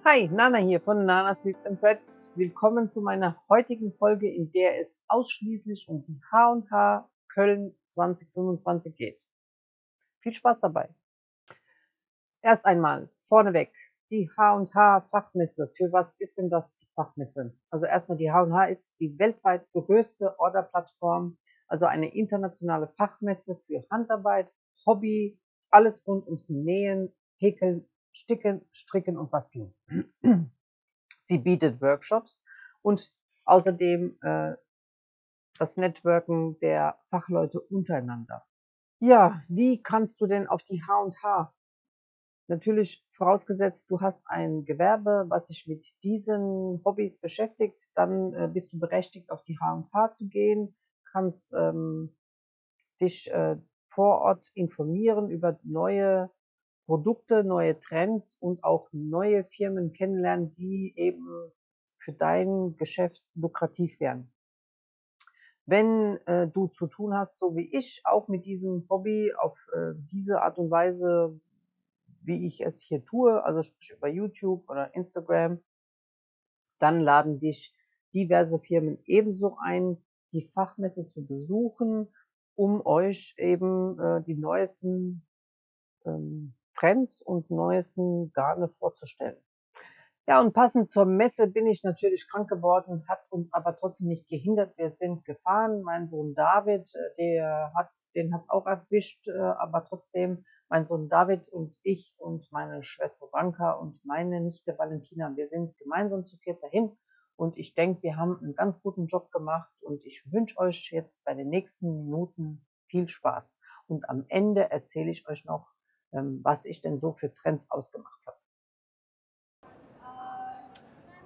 Hi, Nana hier von Nanas Knits and Threads. Willkommen zu meiner heutigen Folge, in der es ausschließlich um die H&H Köln 2025 geht. Viel Spaß dabei. Erst einmal vorneweg die H&H Fachmesse. Für was ist denn das, die Fachmesse? Also erstmal, die H&H ist die weltweit größte Orderplattform, also eine internationale Fachmesse für Handarbeit, Hobby, alles rund ums Nähen, Häkeln, Sticken, Stricken und Basteln. Sie bietet Workshops und außerdem das Networken der Fachleute untereinander. Ja, wie kannst du denn auf die H&H? Natürlich vorausgesetzt, du hast ein Gewerbe, was sich mit diesen Hobbys beschäftigt, dann bist du berechtigt, auf die H&H zu gehen, kannst dich vor Ort informieren über neue Produkte, neue Trends und auch neue Firmen kennenlernen, die eben für dein Geschäft lukrativ wären. Wenn du zu tun hast, so wie ich, auch mit diesem Hobby auf diese Art und Weise, wie ich es hier tue, also sprich über YouTube oder Instagram, dann laden dich diverse Firmen ebenso ein, die Fachmesse zu besuchen, um euch eben die neuesten Trends und neuesten Garne vorzustellen. Ja, und passend zur Messe bin ich natürlich krank geworden, hat uns aber trotzdem nicht gehindert. Wir sind gefahren. Mein Sohn David, den hat's auch erwischt, aber trotzdem, mein Sohn David und ich und meine Schwester Branka und meine Nichte Valentina, wir sind gemeinsam zu viert dahin. Und ich denke, wir haben einen ganz guten Job gemacht und ich wünsche euch jetzt bei den nächsten Minuten viel Spaß. Und am Ende erzähle ich euch noch, was ich denn so für Trends ausgemacht habe.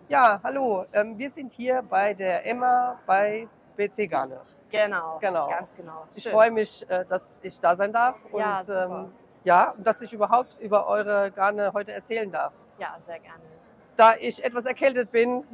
Ja, hallo. Wir sind hier bei der Emma bei BC Garne. Genau, Genau. ganz genau. Ich Schön. freue mich, dass ich da sein darf Ja, und super. dass ich überhaupt über eure Garne heute erzählen darf. Ja, sehr gerne. Da ich etwas erkältet bin,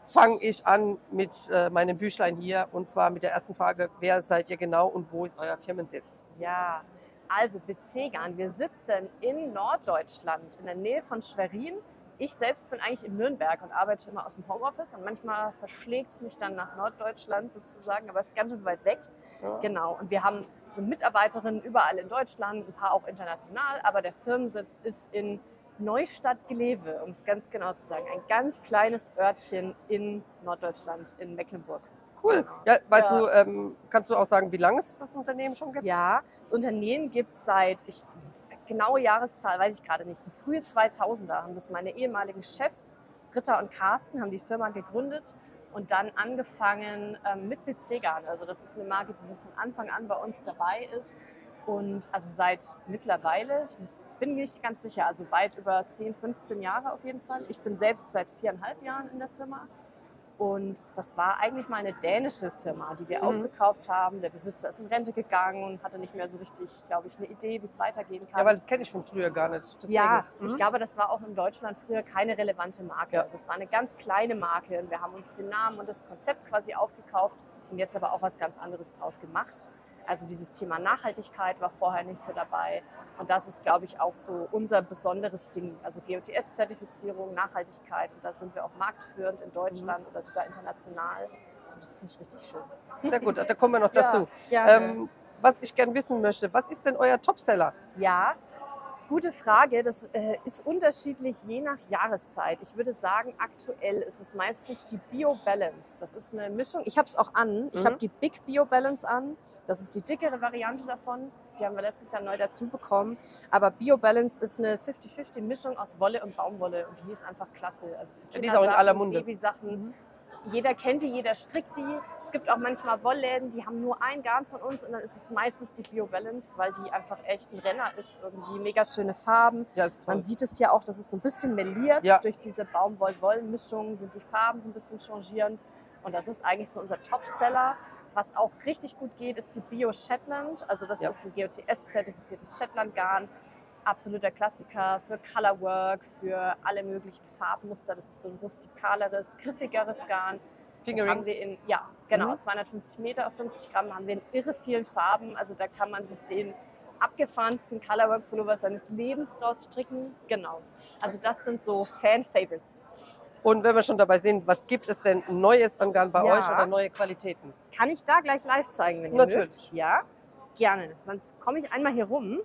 fange ich an mit meinem Büchlein hier und zwar mit der ersten Frage: Wer seid ihr genau und wo ist euer Firmensitz? Ja, also Bezegern. Wir sitzen in Norddeutschland, in der Nähe von Schwerin. Ich selbst bin eigentlich in Nürnberg und arbeite immer aus dem Homeoffice und manchmal verschlägt es mich dann nach Norddeutschland sozusagen, aber es ist ganz schön weit weg. Ja. Genau, und wir haben so Mitarbeiterinnen überall in Deutschland, ein paar auch international, aber der Firmensitz ist in Neustadt-Glewe, um es ganz genau zu sagen. Ein ganz kleines Örtchen in Norddeutschland, in Mecklenburg. Cool. Genau. Ja, kannst du auch sagen, wie lange es das Unternehmen schon gibt? Ja, das Unternehmen gibt es genaue Jahreszahl weiß ich gerade nicht, so frühe 2000er haben das meine ehemaligen Chefs, Britta und Carsten, haben die Firma gegründet und dann angefangen mit Bezegan. Also das ist eine Marke, die so von Anfang an bei uns dabei ist. Und also seit mittlerweile, bin nicht ganz sicher, also weit über 10, 15 Jahre auf jeden Fall. Ich bin selbst seit 4,5 Jahren in der Firma. Und das war eigentlich mal eine dänische Firma, die wir aufgekauft haben. Der Besitzer ist in Rente gegangen und hatte nicht mehr so richtig, glaube ich, eine Idee, wie es weitergehen kann. Ja, weil das kenne ich von früher gar nicht. Deswegen. Ja, ich glaube, das war auch in Deutschland früher keine relevante Marke. Ja. Also es war eine ganz kleine Marke und wir haben uns den Namen und das Konzept quasi aufgekauft und jetzt aber auch was ganz anderes draus gemacht. Also dieses Thema Nachhaltigkeit war vorher nicht so dabei und das ist, glaube ich, auch so unser besonderes Ding. Also GOTS-Zertifizierung, Nachhaltigkeit und da sind wir auch marktführend in Deutschland oder sogar international. Und das finde ich richtig schön. Sehr gut, da kommen wir noch dazu. Ja, Was ich gerne wissen möchte, was ist denn euer Topseller? ja, gute Frage. Das ist unterschiedlich je nach Jahreszeit. Ich würde sagen, aktuell ist es meistens die Bio Balance. Das ist eine Mischung. Ich habe es auch an. Ich habe die Big Bio Balance an. Das ist die dickere Variante davon. Die haben wir letztes Jahr neu dazu bekommen. Aber Bio Balance ist eine 50-50 Mischung aus Wolle und Baumwolle. Und die ist einfach klasse. Also für Die ist auch in aller Kindersachen, Munde. Babysachen. Jeder kennt die, jeder strickt die. Es gibt auch manchmal Wollläden, die haben nur ein Garn von uns und dann ist es meistens die Bio Balance, weil die einfach echt ein Renner ist. Irgendwie mega schöne Farben. Ja, ist toll. Man sieht es ja auch, dass es so ein bisschen meliert. Ja. Durch diese Baumwoll-Woll-Mischung sind die Farben so ein bisschen changierend. Und das ist eigentlich so unser Topseller. Was auch richtig gut geht, ist die Bio Shetland. Also das ist ein GOTS-zertifiziertes Shetland-Garn. Absoluter Klassiker für Colorwork, für alle möglichen Farbmuster. Das ist so ein rustikaleres, griffigeres Garn. Das haben wir in, 250 Meter auf 50 Gramm haben wir in irre vielen Farben. Also da kann man sich den abgefahrensten Colorwork-Pullover seines Lebens draus stricken. Genau. Also das sind so Fan-Favorites. Und wenn wir schon dabei sind, was gibt es denn Neues an Garn bei Ja. euch oder neue Qualitäten? Kann ich da gleich live zeigen, wenn ihr Natürlich. mögt? Ja, gerne. Dann komme ich einmal hier rum.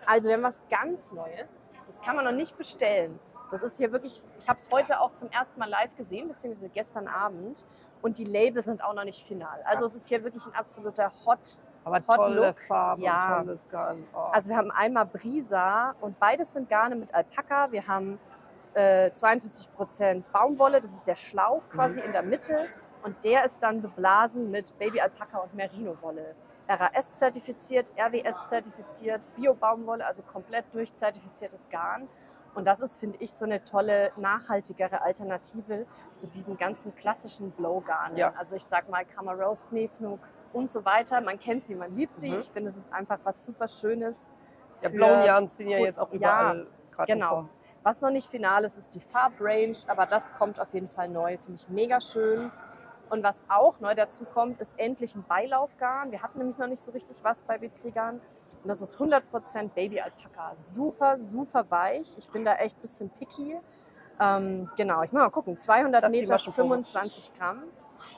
Also wir haben was ganz Neues. Das kann man noch nicht bestellen. Das ist hier wirklich, ich habe es heute auch zum ersten Mal live gesehen, beziehungsweise gestern Abend. Und die Labels sind auch noch nicht final. Also es ist hier wirklich ein absoluter Aber Hot tolle Look. Farben, Ja. tolles Garn. Oh. Also wir haben einmal Brisa und beides sind Garne mit Alpaka. Wir haben 42% Baumwolle, das ist der Schlauch quasi in der Mitte. Und der ist dann beblasen mit Baby-Alpaka und Merino-Wolle. RAS zertifiziert, RWS zertifiziert, Bio-Baumwolle, also komplett durchzertifiziertes Garn. Und das ist, finde ich, so eine tolle, nachhaltigere Alternative zu diesen ganzen klassischen Blow-Garnen. Ja. Also ich sag mal Camarose, Snefnug und so weiter. Man kennt sie, man liebt sie. Ich finde, es ist einfach was super Schönes. Ja, für- blauen Yarns sind ja jetzt auch Ja, überall gerade im Genau. Kommen. Was noch nicht final ist, ist die Farbrange, aber das kommt auf jeden Fall neu. Finde ich mega schön. Und was auch neu dazu kommt, ist endlich ein Beilaufgarn. Wir hatten nämlich noch nicht so richtig was bei BC Garn. Und das ist 100% Baby Alpaka. Super, super weich. Ich bin da echt ein bisschen picky. Genau, ich muss mal gucken. 200 Das ist die Meter, Maschenprobe. 25 Gramm.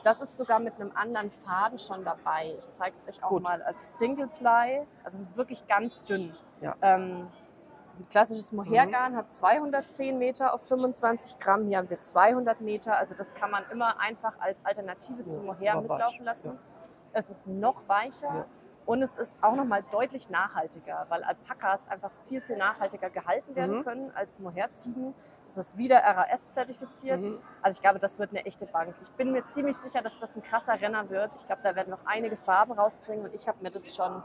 Das ist sogar mit einem anderen Faden schon dabei. Ich zeige es euch auch Gut. mal als Single Ply. Also es ist wirklich ganz dünn. Ja. Ein klassisches Mohairgarn hat 210 Meter auf 25 Gramm. Hier haben wir 200 Meter. Also das kann man immer einfach als Alternative zum Mohair aber weich, mitlaufen lassen. ja. Es ist noch weicher. Ja. Und es ist auch nochmal deutlich nachhaltiger, weil Alpakas einfach viel, viel nachhaltiger gehalten werden Mhm. können als Mohairziegen. Es ist wieder RAS zertifiziert. Mhm. Also ich glaube, das wird eine echte Bank. Ich bin mir ziemlich sicher, dass das ein krasser Renner wird. Ich glaube, da werden noch einige Farben rausbringen und ich habe mir das schon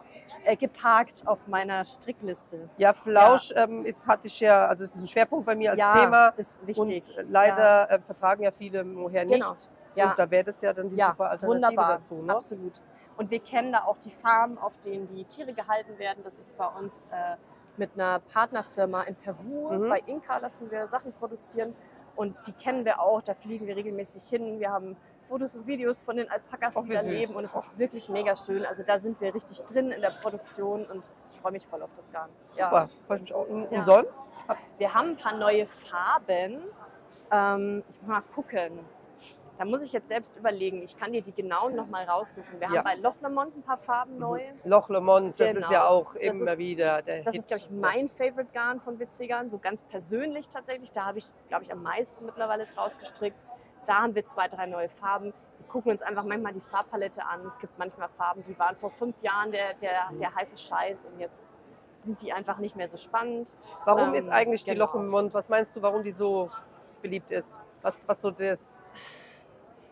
geparkt auf meiner Strickliste. Ja, Flausch hatte ich ja, also es ist ein Schwerpunkt bei mir als Ja, Thema. ist wichtig. Und leider vertragen ja viele Mohair nicht. Genau. Ja. Und da wäre das ja dann die Ja, super Alternative wunderbar, dazu. Ne? absolut. Und wir kennen da auch die Farmen, auf denen die Tiere gehalten werden. Das ist bei uns mit einer Partnerfirma in Peru. Mhm. Bei Inka lassen wir Sachen produzieren und die kennen wir auch. Da fliegen wir regelmäßig hin. Wir haben Fotos und Videos von den Alpakas, Ach, die wie da süß. leben und es ist wirklich mega schön. Also da sind wir richtig drin in der Produktion und ich freue mich voll auf das Garn. Super, freue ich mich auch. Und Ja. sonst? Wir haben ein paar neue Farben. Ich muss mal gucken. Da muss ich jetzt selbst überlegen. Ich kann dir die genauen noch mal raussuchen. Wir Ja. haben bei Loch Lomond ein paar Farben neu. Loch Lomond, das ist Genau. ja auch Das immer ist- wieder der Das Hit. ist, glaube ich, mein Favorite Garn von BC Garn, so ganz persönlich tatsächlich. Da habe ich, glaube ich, am meisten mittlerweile draus gestrickt. Da haben wir 2, 3 neue Farben. Wir gucken uns einfach manchmal die Farbpalette an. Es gibt manchmal Farben, die waren vor 5 Jahren der heiße Scheiß und jetzt sind die einfach nicht mehr so spannend. Warum ist eigentlich die genau. Loch Lomond, was meinst du, warum die so beliebt ist? Was so das...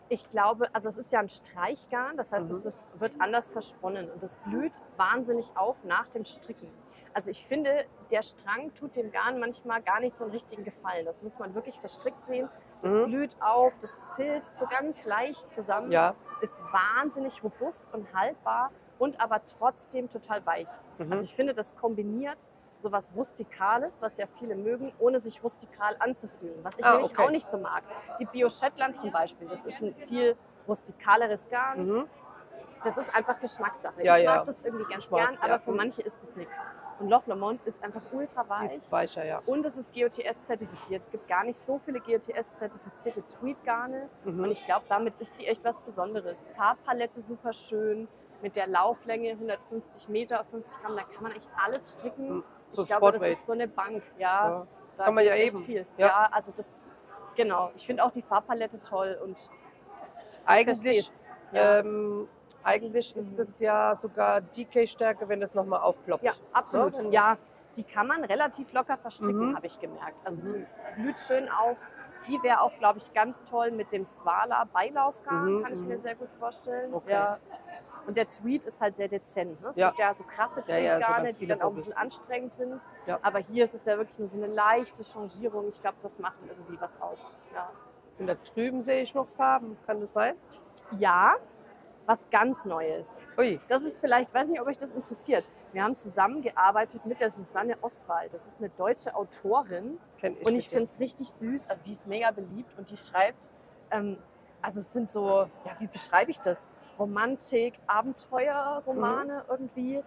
Ich glaube, also es ist ja ein Streichgarn, das heißt, Mhm. es wird anders versponnen und es blüht wahnsinnig auf nach dem Stricken. Also ich finde, der Strang tut dem Garn manchmal gar nicht so einen richtigen Gefallen. Das muss man wirklich verstrickt sehen. Das Mhm. blüht auf, das filzt so ganz leicht zusammen, Ja. ist wahnsinnig robust und haltbar und aber trotzdem total weich. Mhm. Also ich finde, das kombiniert sowas Rustikales, was ja viele mögen, ohne sich rustikal anzufühlen, was ich nämlich okay. auch nicht so mag. Die Bio Shetland zum Beispiel, das ist ein viel rustikaleres Garn. Mhm. Das ist einfach Geschmackssache. Ja, ich ja. mag das irgendwie ganz Ich mag's, gern, aber ja. für manche ist es nichts. Und Loch Lomond ist einfach ultra Die weich. ist weicher, ja. Und es ist GOTS zertifiziert. Es gibt gar nicht so viele GOTS zertifizierte Tweed-Garne. Mhm. Und ich glaube, damit ist die echt was Besonderes. Farbpalette super schön, mit der Lauflänge 150 Meter auf 50 Gramm. Da kann man eigentlich alles stricken. Mhm. So Ich glaube, das Sportweight. ist so eine Bank. Ja, Ja. da Kann man geht ja echt eben. viel. Ja. Ja, also das, genau. Ich finde auch die Farbpalette toll und ich Eigentlich, versteh's. Ja. eigentlich ist es ja sogar DK-Stärke, wenn das nochmal aufploppt. Ja, absolut. Ne? Ja, die kann man relativ locker verstricken, Mhm. habe ich gemerkt. Also die blüht schön auf. Die wäre auch, glaube ich, ganz toll mit dem Swala Beilaufgarn, Mhm, kann ich mir sehr gut vorstellen. Okay. Ja. Und der Tweed ist halt sehr dezent. Ne? Es Ja. gibt ja so krasse Ja, ja, so Tweedgarne, ganz die viele dann auch ein Bobbel. bisschen anstrengend sind. Ja. Aber hier ist es ja wirklich nur so eine leichte Changierung. Ich glaube, das macht irgendwie was aus. Ja. Und da drüben sehe ich noch Farben. Kann das sein? Ja, was ganz Neues. Ui. Das ist vielleicht, weiß nicht, ob euch das interessiert. Wir haben zusammengearbeitet mit der Susanne Oswald. Das ist eine deutsche Autorin. Kenn ich Und nicht. ich finde es richtig süß. Also die ist mega beliebt und die schreibt, also es sind so, ja, wie beschreibe ich das? Romantik, Abenteuerromane irgendwie.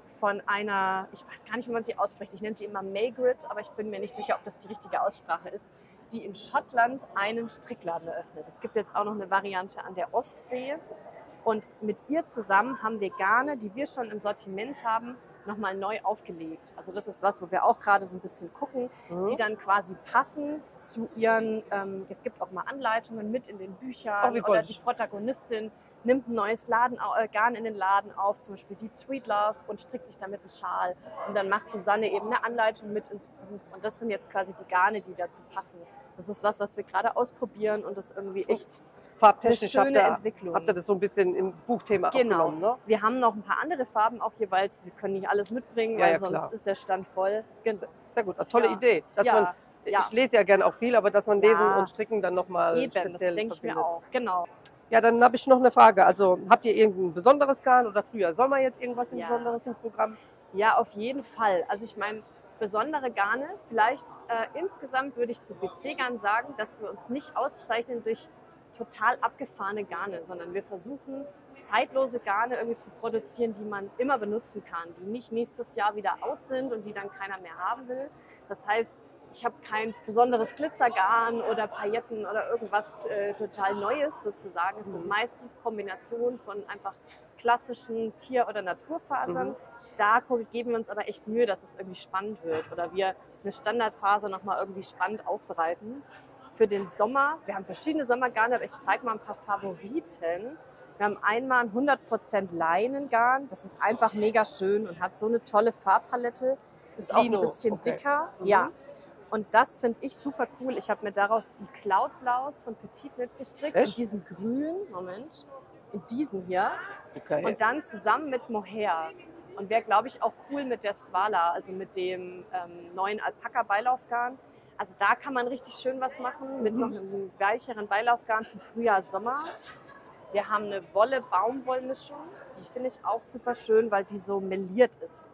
von einer, ich weiß gar nicht, wie man sie ausspricht, ich nenne sie immer Maygrit, aber ich bin mir nicht sicher, ob das die richtige Aussprache ist, die in Schottland einen Strickladen eröffnet. Es gibt jetzt auch noch eine Variante an der Ostsee und mit ihr zusammen haben wir Garne, die wir schon im Sortiment haben, nochmal neu aufgelegt. Also das ist was, wo wir auch gerade so ein bisschen gucken, die dann quasi passen zu ihren, es gibt auch mal Anleitungen mit in den Büchern oder die Protagonistin nimmt ein neues Garn in den Laden auf, zum Beispiel die Sweet Love und strickt sich damit einen Schal. Und dann macht Susanne eben eine Anleitung mit ins Buch. Und das sind jetzt quasi die Garne, die dazu passen. Das ist was wir gerade ausprobieren und das irgendwie echt farbtechnisch eine schöne Entwicklung. Habt ihr das so ein bisschen im Buchthema aufgenommen, ne? Wir haben noch ein paar andere Farben auch jeweils. Wir können nicht alles mitbringen, weil sonst ist der Stand voll. Sehr gut, eine tolle Idee. Dass man, ich lese ja gerne auch viel, aber dass man Lesen und Stricken dann nochmal speziell das denke ich mir auch. Genau. Ja, dann habe ich noch eine Frage. Also habt ihr irgendein besonderes Garn oder früher Sommer jetzt irgendwas Besonderes im Programm? Ja, auf jeden Fall. Also ich meine, besondere Garne, vielleicht insgesamt würde ich zu BC-Garn sagen, dass wir uns nicht auszeichnen durch total abgefahrene Garne, sondern wir versuchen, zeitlose Garne irgendwie zu produzieren, die man immer benutzen kann, die nicht nächstes Jahr wieder out sind und die dann keiner mehr haben will. Das heißt, ich habe kein besonderes Glitzergarn oder Pailletten oder irgendwas total Neues sozusagen. Es sind meistens Kombinationen von einfach klassischen Tier- oder Naturfasern. Da geben wir uns aber echt Mühe, dass es irgendwie spannend wird oder wir eine Standardfaser nochmal irgendwie spannend aufbereiten. Für den Sommer, wir haben verschiedene Sommergarne, aber ich zeige mal ein paar Favoriten. Wir haben einmal ein 100% Leinengarn, das ist einfach mega schön und hat so eine tolle Farbpalette. Ist auch ein bisschen dicker. Ja. Und das finde ich super cool. Ich habe mir daraus die Cloud Blaus von Petit mitgestrickt. In diesem Grün, in diesem hier. Okay. Und dann zusammen mit Mohair. Und wäre, glaube ich, auch cool mit der Swala, also mit dem neuen Alpaka-Beilaufgarn. Also da kann man richtig schön was machen mit noch einem weicheren Beilaufgarn für Frühjahr, Sommer. Wir haben eine Wolle-Baumwoll-Mischung. Die finde ich auch super schön, weil die so meliert ist.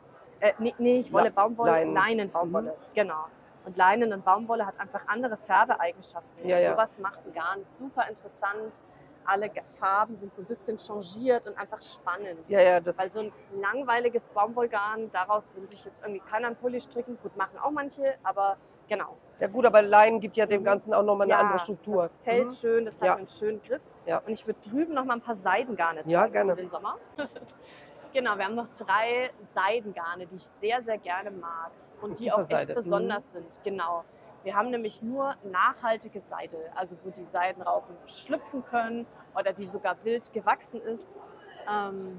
Nicht Wolle-Baumwolle, Leinen-Baumwolle. Genau. Und Leinen und Baumwolle hat einfach andere Färbeeigenschaften. Ja, sowas macht ein Garn super interessant. Alle Farben sind so ein bisschen changiert und einfach spannend. Weil so ein langweiliges Baumwollgarn, daraus will sich jetzt irgendwie keiner einen Pulli stricken. Gut, machen auch manche, aber genau. Ja gut, aber Leinen gibt ja dem Ganzen auch nochmal eine andere Struktur. Das fällt schön, das hat einen schönen Griff. Und ich würde drüben noch mal ein paar Seidengarne zeigen für den Sommer. Genau, wir haben noch 3 Seidengarne, die ich sehr, sehr gerne mag. Und die auch echt besonders sind, genau. Wir haben nämlich nur nachhaltige Seide, also wo die Seidenraupen schlüpfen können oder die sogar wild gewachsen ist.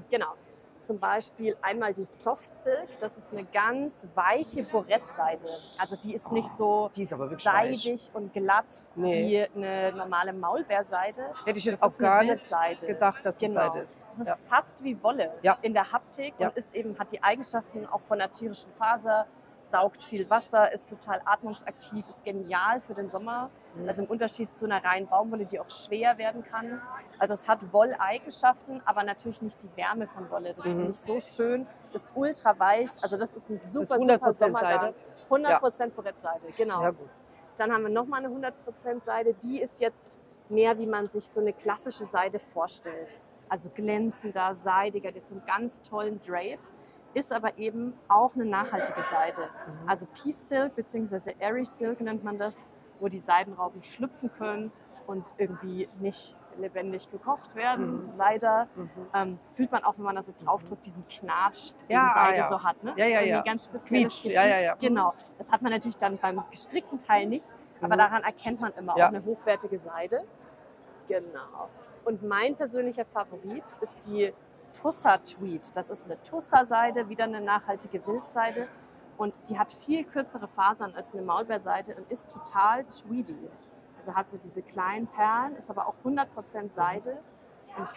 Genau. Zum Beispiel einmal die Soft Silk, das ist eine ganz weiche Borettseide. Also die ist nicht so seidig und glatt wie eine normale Maulbeerseide. Hätte ich jetzt auch gar nicht gedacht, dass es Seide ist. Es ist fast wie Wolle in der Haptik und ist eben, hat die Eigenschaften auch von der tierischen Faser. Saugt viel Wasser, ist total atmungsaktiv, ist genial für den Sommer. Also im Unterschied zu einer reinen Baumwolle, die auch schwer werden kann. Also es hat Wolleigenschaften, aber natürlich nicht die Wärme von Wolle. Das finde ich so schön, ist ultra weich. Also das ist ein super, super Sommergarn. 100% Borettseide, genau. Ja, gut. Dann haben wir nochmal eine 100% Seide. Die ist jetzt mehr, wie man sich so eine klassische Seide vorstellt. Also glänzender, seidiger, jetzt so einen ganz tollen Drape. Ist aber eben auch eine nachhaltige Seide. Also Peace Silk bzw. Airy Silk nennt man das, wo die Seidenraupen schlüpfen können und irgendwie nicht lebendig gekocht werden, leider. Fühlt man auch, wenn man da so draufdrückt, diesen Knatsch, den Seide so hat. Ne? Ja. Ganz spezielles Gefühl. Genau. Das hat man natürlich dann beim gestrickten Teil nicht, aber daran erkennt man immer auch eine hochwertige Seide. Genau. Und mein persönlicher Favorit ist die Tussa Tweed. Das ist eine Tussa-Seide, wieder eine nachhaltige Wildseide. Und die hat viel kürzere Fasern als eine Maulbeerseide und ist total tweedy. Also hat so diese kleinen Perlen, ist aber auch 100% Seide. Und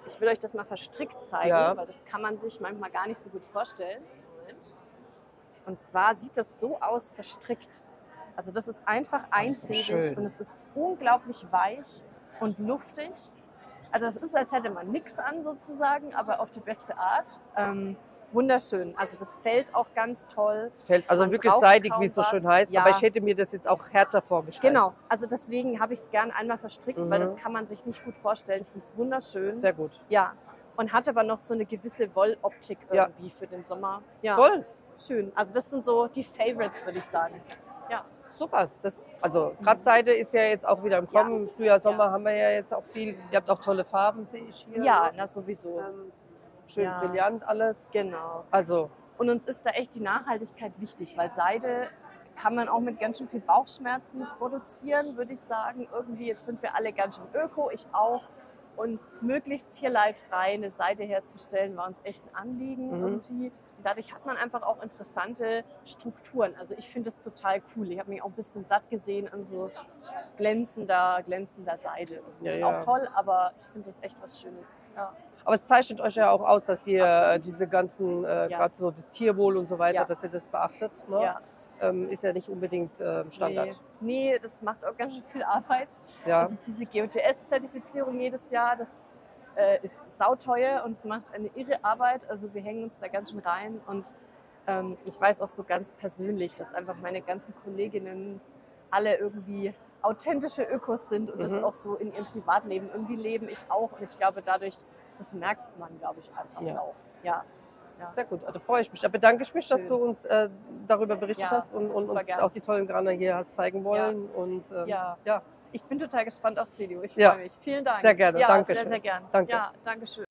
ich will euch das mal verstrickt zeigen, weil das kann man sich manchmal gar nicht so gut vorstellen. Moment. Und zwar sieht das so aus, verstrickt. Also das ist einfach einfädig und es ist unglaublich weich und luftig. Also es ist, als hätte man nichts an sozusagen, aber auf die beste Art. Wunderschön. Also das fällt auch ganz toll. Es fällt also wirklich seidig, wie es so schön heißt. Aber ich hätte mir das jetzt auch härter vorgestellt. Genau. Also deswegen habe ich es gern einmal verstrickt, weil das kann man sich nicht gut vorstellen. Ich finde es wunderschön. Sehr gut. Ja. und hat aber noch so eine gewisse Wolloptik Ja. irgendwie für den Sommer. Ja, Toll, schön. Also das sind so die Favorites, würde ich sagen. Ja, super. Also gerade Seide ist ja jetzt auch wieder im Ja. Kommen. Frühjahr, Sommer Ja. haben wir ja jetzt auch viel. Ihr habt auch tolle Farben, sehe ich hier. ja, ne? na sowieso. Schön Ja. brillant alles. Genau. Also, Und uns ist da echt die Nachhaltigkeit wichtig, weil Seide kann man auch mit ganz schön viel Bauchschmerzen produzieren, würde ich sagen. Irgendwie, jetzt sind wir alle ganz schön öko, ich auch. Und möglichst tierleidfrei eine Seide herzustellen, war uns echt ein Anliegen irgendwie. Und dadurch hat man einfach auch interessante Strukturen. Also ich finde das total cool. Ich habe mich auch ein bisschen satt gesehen an so glänzender Seide. Ja, ist ja. auch toll, aber ich finde das echt was Schönes. Ja. aber es zeichnet euch ja auch aus, dass ihr Absolut. diese ganzen, Ja. gerade so das Tierwohl und so weiter, Ja. dass ihr das beachtet. Ne? Ja. Ist ja nicht unbedingt Standard. Nee, das macht auch ganz schön viel Arbeit. Ja. Also diese GOTS-Zertifizierung jedes Jahr, das ist sauteuer und es macht eine irre Arbeit. Also wir hängen uns da ganz schön rein und ich weiß auch so ganz persönlich, dass einfach meine ganzen Kolleginnen alle irgendwie authentische Ökos sind und das auch so in ihrem Privatleben irgendwie leben. Ich auch und ich glaube dadurch, das merkt man, glaube ich, einfach Ja. auch. Ja. Ja. Sehr gut, also freue ich mich. Da bedanke ich mich, dass Schön. du uns darüber berichtet Ja, hast und super uns gern. auch die tollen Graner hier hast zeigen wollen. Und Ja. ja, Ich bin total gespannt auf Celio. Ich Ja. freue mich. Vielen Dank. Sehr gerne. Ja, Dankeschön. sehr, sehr gern. Danke. Ja, danke schön.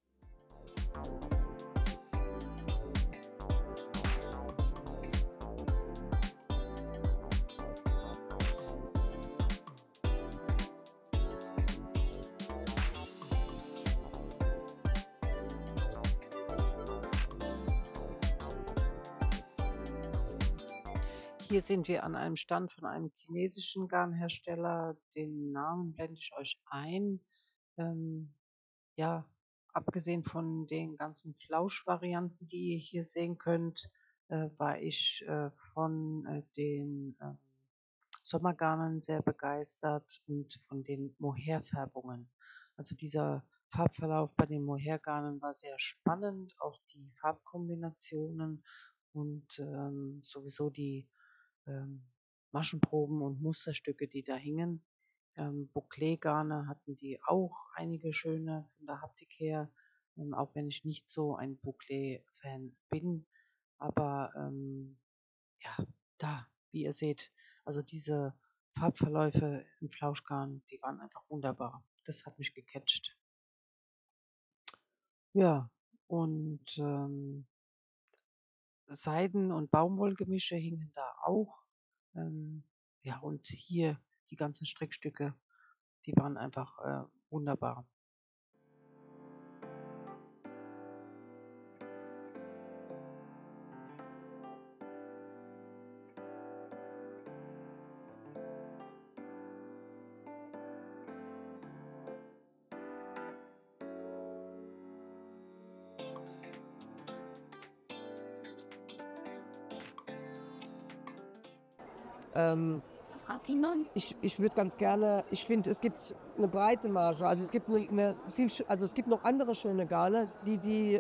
Hier sind wir an einem Stand von einem chinesischen Garnhersteller. Den Namen blende ich euch ein. Ja, abgesehen von den ganzen Flauschvarianten, die ihr hier sehen könnt, war ich von den Sommergarnen sehr begeistert und von den Mohair-Färbungen. Also dieser Farbverlauf bei den Mohair-Garnen war sehr spannend, auch die Farbkombinationen und sowieso die Maschenproben und Musterstücke, die da hingen. Bouclé-Garne hatten die auch einige schöne von der Haptik her, auch wenn ich nicht so ein Bouclé-Fan bin. Aber ja, da, wie ihr seht, also diese Farbverläufe im Flauschgarn, die waren einfach wunderbar. Das hat mich gecatcht. Ja, und Seiden- und Baumwollgemische hingen da auch. Ja, und hier die ganzen Strickstücke, die waren einfach wunderbar. Ich würde ganz gerne, ich finde, es gibt eine breite Marge. Also es gibt es gibt noch andere schöne Garne, die die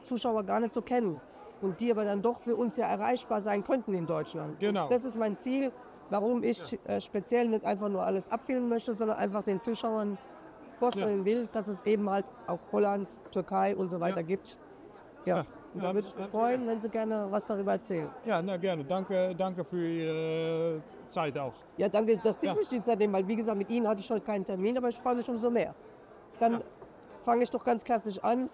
Zuschauer gar nicht so kennen und die aber dann doch für uns ja erreichbar sein könnten in Deutschland. Genau. Das ist mein Ziel, warum ich speziell nicht einfach nur alles abfilmen möchte, sondern einfach den Zuschauern vorstellen will, dass es eben halt auch Holland, Türkei und so weiter gibt. Ja. Und da würde ich mich freuen, wenn Sie gerne was darüber erzählen. Ja, na gerne. Danke für Ihre Zeit auch. Ja, danke, dass Sie sich die Zeit nehmen, weil wie gesagt, mit Ihnen hatte ich heute keinen Termin, aber ich freue mich umso mehr. Dann fange ich doch ganz klassisch an.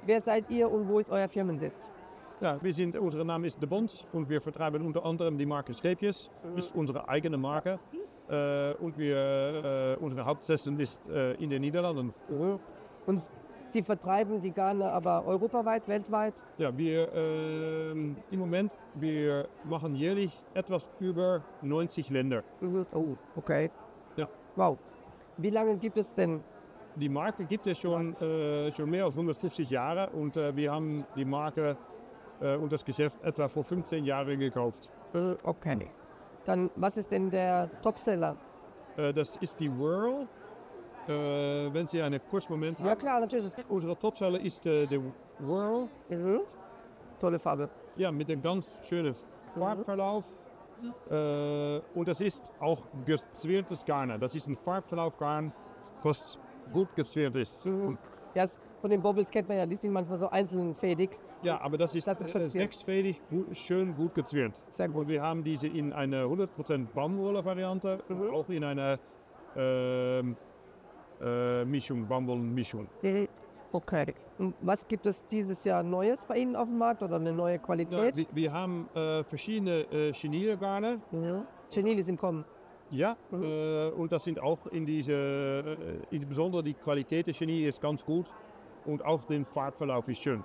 Wer seid ihr und wo ist euer Firmensitz? Ja, unser Name ist De Bond und wir vertreiben unter anderem die Marke Scheepjes. Das ist unsere eigene Marke. Und unsere Hauptsitz ist in den Niederlanden. Und Sie vertreiben die Garne aber europaweit, weltweit? Ja, im Moment, wir machen jährlich etwas über 90 Länder. Oh, okay. Ja. Wow. Wie lange gibt es denn? Die Marke gibt es schon mehr als 150 Jahre und wir haben die Marke und das Geschäft etwa vor 15 Jahren gekauft. Okay. Dann, was ist denn der Topseller? Das ist die Whirl. Wenn Sie einen kurzen Moment haben. Ja klar, natürlich. Unsere Topseller ist der Whirl. Tolle Farbe. Ja, mit einem ganz schönen Farbverlauf. Und das ist auch gezwirntes Garn. Das ist ein Farbverlaufgarn, was gut gezwirnt ist. Ja, von den Bobbles kennt man ja, die sind manchmal so einzelfädig. Ja, aber das ist verzwirnt. sechsfädig, schön gut gezwirnt. Sehr gut. Und wir haben diese in einer 100% Baumwolle-Variante und auch in einer Mischung, Baumwollenmischung. Okay. Und was gibt es dieses Jahr Neues bei Ihnen auf dem Markt oder eine neue Ja, Qualität? wir haben verschiedene Chenillegarne. Ja. Chenille ist im Kommen. Ja, und das sind auch insbesondere die Qualität der Chenille ist ganz gut und auch der Farbverlauf ist schön.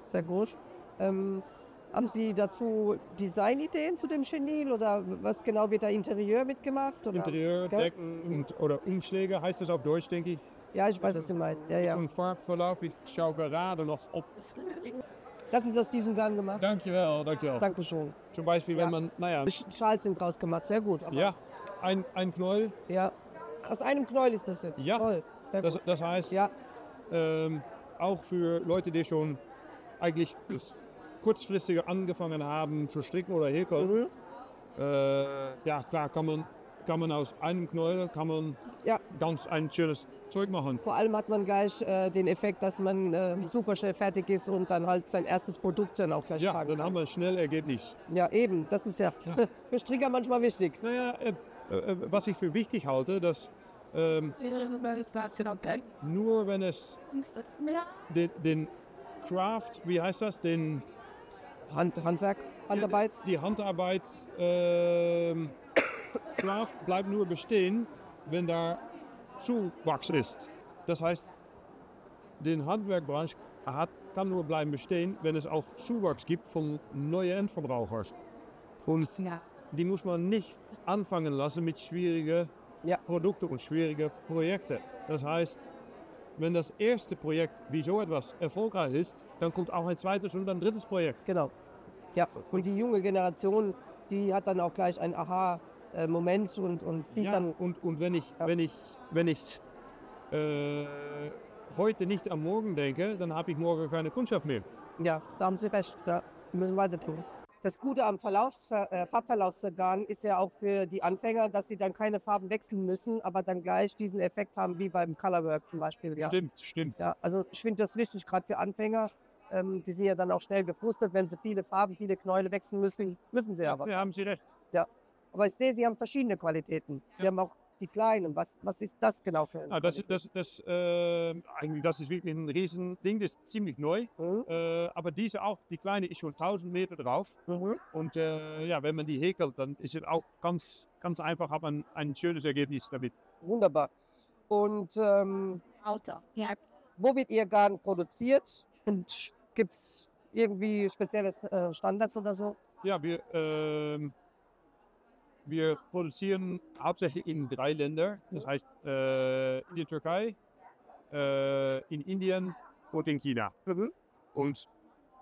Sehr gut. Haben Sie dazu Designideen zu dem Chenille oder was genau wird da Interieur mitgemacht? Oder? Interieur, Ja. Decken oder Umschläge heißt das auf Deutsch, denke ich. Ja, ich weiß, was Sie meinen. Ja, ja. Zo'n Farbverlauf, ich schaue gerade noch op. Das ist aus diesem Garn gemacht? Dankjewel, dankjewel. Dankeschön. Zum Beispiel, wenn man, naja, Schals sind draus gemacht, sehr gut. Aber, ja, ein Knäuel, ja. Aus einem Knäuel ist das jetzt? Ja. Toll. Sehr gut. das heißt, Ja, auch für Leute, die schon eigentlich kurzfristiger angefangen haben zu stricken oder häkeln, ja klar, kann man aus einem Knäuel Ja. ganz ein schönes Zeug machen. vor allem hat man gleich den Effekt, dass man super schnell fertig ist und dann halt sein erstes Produkt dann auch gleich Ja, tragen dann kann. haben wir schnell Ergebnis. Ja, eben, das ist ja für Stricker manchmal wichtig. Naja, was ich für wichtig halte, dass nur wenn es den Craft, wie heißt das, Handwerk, Handarbeit. die Handarbeit Craft bleibt nur bestehen, wenn da Zuwachs ist. Das heißt, den Handwerkbranche kann nur bleiben bestehen, wenn es auch Zuwachs gibt von neuen Endverbrauchern. Und die muss man nicht anfangen lassen mit schwierigen Ja. Produkten und schwierigen Projekten. Das heißt, wenn das erste Projekt wie so etwas erfolgreich ist, dann kommt auch ein zweites und ein drittes Projekt. Genau. Ja, und die junge Generation, die hat dann auch gleich ein Aha-Moment und sieht Ja, dann, und wenn ich heute nicht am Morgen denke, dann habe ich morgen keine Kundschaft mehr. ja, da haben Sie recht, ja, wir müssen weiter tun. Das Gute am Farbverlaufsgarn ist ja auch für die Anfänger, dass sie dann keine Farben wechseln müssen, aber dann gleich diesen Effekt haben wie beim Colorwork zum Beispiel. Ja. Stimmt. Ja, also ich finde das wichtig, gerade für Anfänger. Die sind ja dann auch schnell gefrustet, wenn sie viele Farben, viele Knäule wechseln müssen. Müssen sie aber. Ja, haben Sie recht. Ja. Aber ich sehe, Sie haben verschiedene Qualitäten. Sie haben auch die kleinen. Was ist das genau für eine Das Qualität? eigentlich, das ist wirklich ein Riesending, das ist ziemlich neu. Mhm. Aber diese auch, die kleine ist schon 1000 Meter drauf. Mhm. Und ja, wenn man die häkelt, dann ist es auch ganz einfach, hat man ein schönes Ergebnis damit. Wunderbar. Und wo wird Ihr Garn produziert? Und gibt es irgendwie spezielle Standards oder so? Ja, wir produzieren hauptsächlich in 3 Ländern. Das heißt in der Türkei, in Indien und in China. Mhm. Und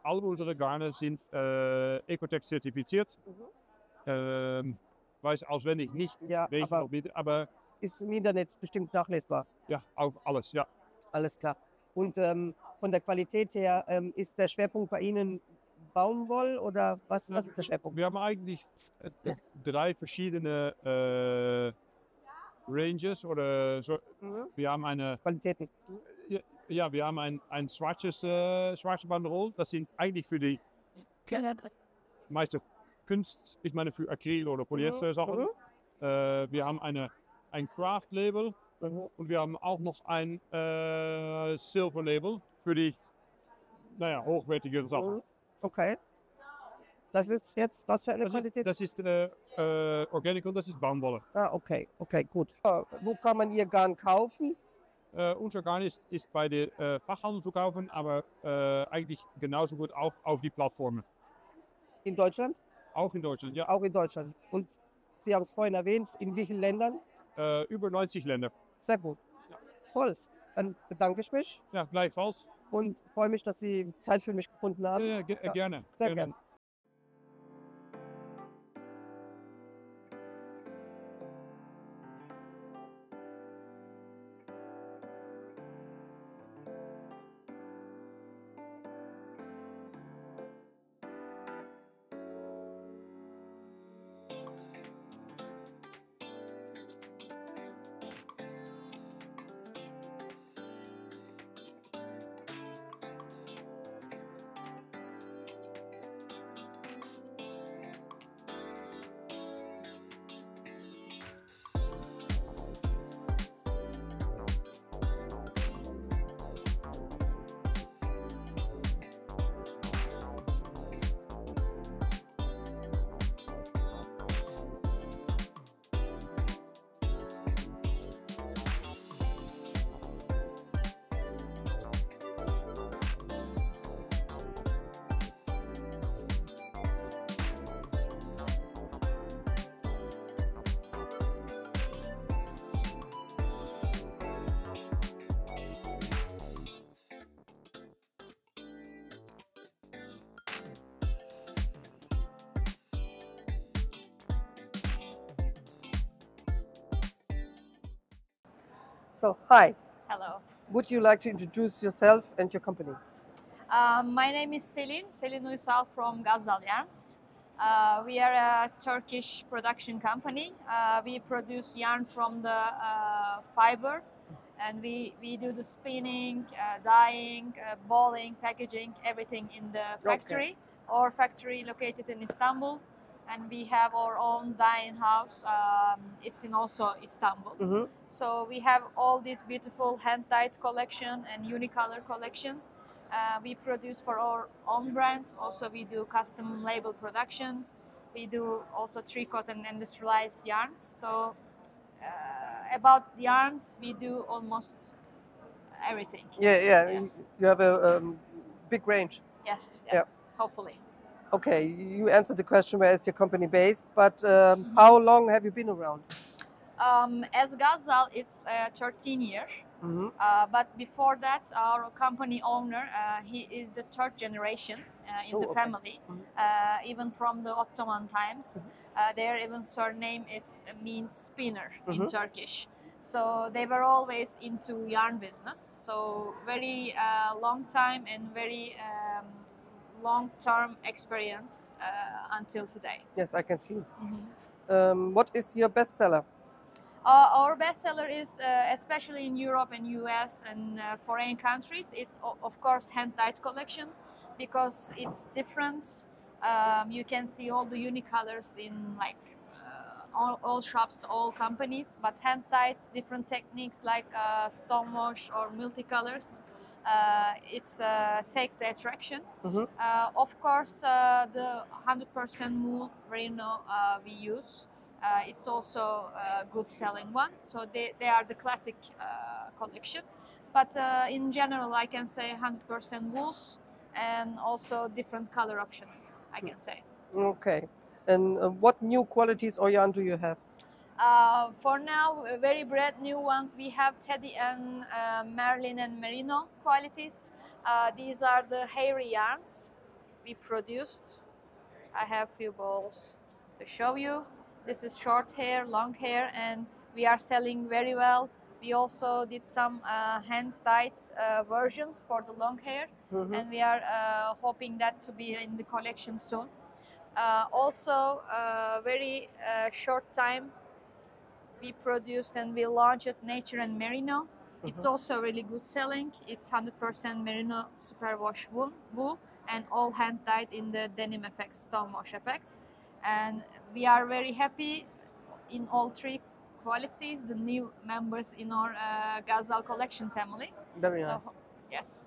all unsere Garne sind Ecotech zertifiziert. Weiß auswendig nicht, Ja, welche aber noch bitte, aber ist im Internet bestimmt nachlesbar. ja, auch alles, ja. Alles klar. Und von der Qualität her ist der Schwerpunkt bei Ihnen Baumwoll oder was ist der Schwerpunkt? Wir haben eigentlich 3 verschiedene Ranges oder so. Mhm. Wir haben eine, Qualitäten. ja, wir haben ein schwarze Banderole. Das sind eigentlich für die meiste Kunst, ich meine für Acryl oder Polyester Sachen. Mhm. Wir haben ein Craft Label Mhm. und wir haben auch noch ein Silver Label für die, naja, hochwertige Sachen. Mhm. Okay. Das ist jetzt was für eine Qualität? Das ist Organic und das ist Baumwolle. Ah, okay, gut. Wo kann man Ihr Garn kaufen? Unser Garn ist bei der Fachhandel zu kaufen, aber eigentlich genauso gut auch auf die Plattformen. In Deutschland? Auch in Deutschland, ja. Auch in Deutschland. Und Sie haben es vorhin erwähnt, in wie vielen Ländern? Über 90 Länder. Sehr gut. Toll. Dann bedanke ich mich Ja, gleichfalls. und freue mich, dass Sie Zeit für mich gefunden haben. Ja, gerne. Sehr gerne. So, hi. Hello. Would you like to introduce yourself and your company? My name is Selin Uysal from Gazal Yarns. We are a Turkish production company. We produce yarn from the fiber, and we do the spinning, dyeing, balling, packaging, everything in the factory. Our factory located in Istanbul, and we have our own dyeing house. It's in also Istanbul. So we have all this beautiful hand-dyed collection and unicolor collection. We produce for our own brand. Also, we do custom label production. We do also tricot and industrialized yarns. So about yarns, we do almost everything. Yeah. Yes. You have a big range. Yes. Yeah. Hopefully. Okay, you answered the question where is your company based, but how long have you been around? As Gazal, it's 13 years. But before that, our company owner, he is the third generation in the family, even from the Ottoman times. Their even surname means spinner in Turkish. So they were always into yarn business. So very long time and very long-term experience until today. Yes, I can see. What is your bestseller? Our bestseller is, especially in Europe and US and foreign countries, is of course hand-dyed collection, because it's different. You can see all the unicolors in like all shops, all companies, but hand-dyed, different techniques like stone wash or multicolors. It's take the attraction. Of course, the 100% wool merino we use. It's also a good selling one. So they are the classic collection. But in general, I can say 100% wools and also different color options, I can say. Okay. And what new qualities or yarn do you have? For now, very brand new ones. We have teddy and merlin and merino qualities. These are the hairy yarns we produced. I have few balls to show you. This is short hair, long hair, and we are selling very well. We also did some hand-dyed versions for the long hair, and we are hoping that to be in the collection soon. Also, very short time, we produced and we launched Nature and Merino. It's also really good selling. It's 100% Merino superwash wool and all hand-dyed in the denim effects, stone wash effects. And we are very happy in all three qualities, the new members in our Gazal collection family. Very nice. So, yes.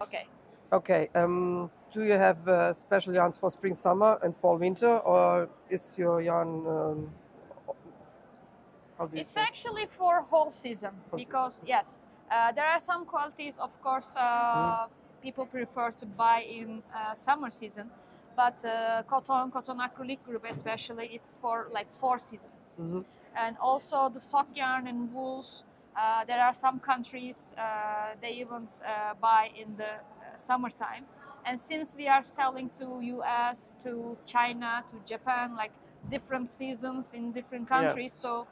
Okay. Okay. Do you have special yarns for spring, summer, and fall, winter, or is your yarn? It's actually for whole season because yes, there are some qualities. Of course, people prefer to buy in summer season. But cotton acrylic group especially, it's for like 4 seasons. And also the sock yarn and wools, there are some countries they even buy in the summertime. And since we are selling to US, to China, to Japan, like different seasons in different countries, so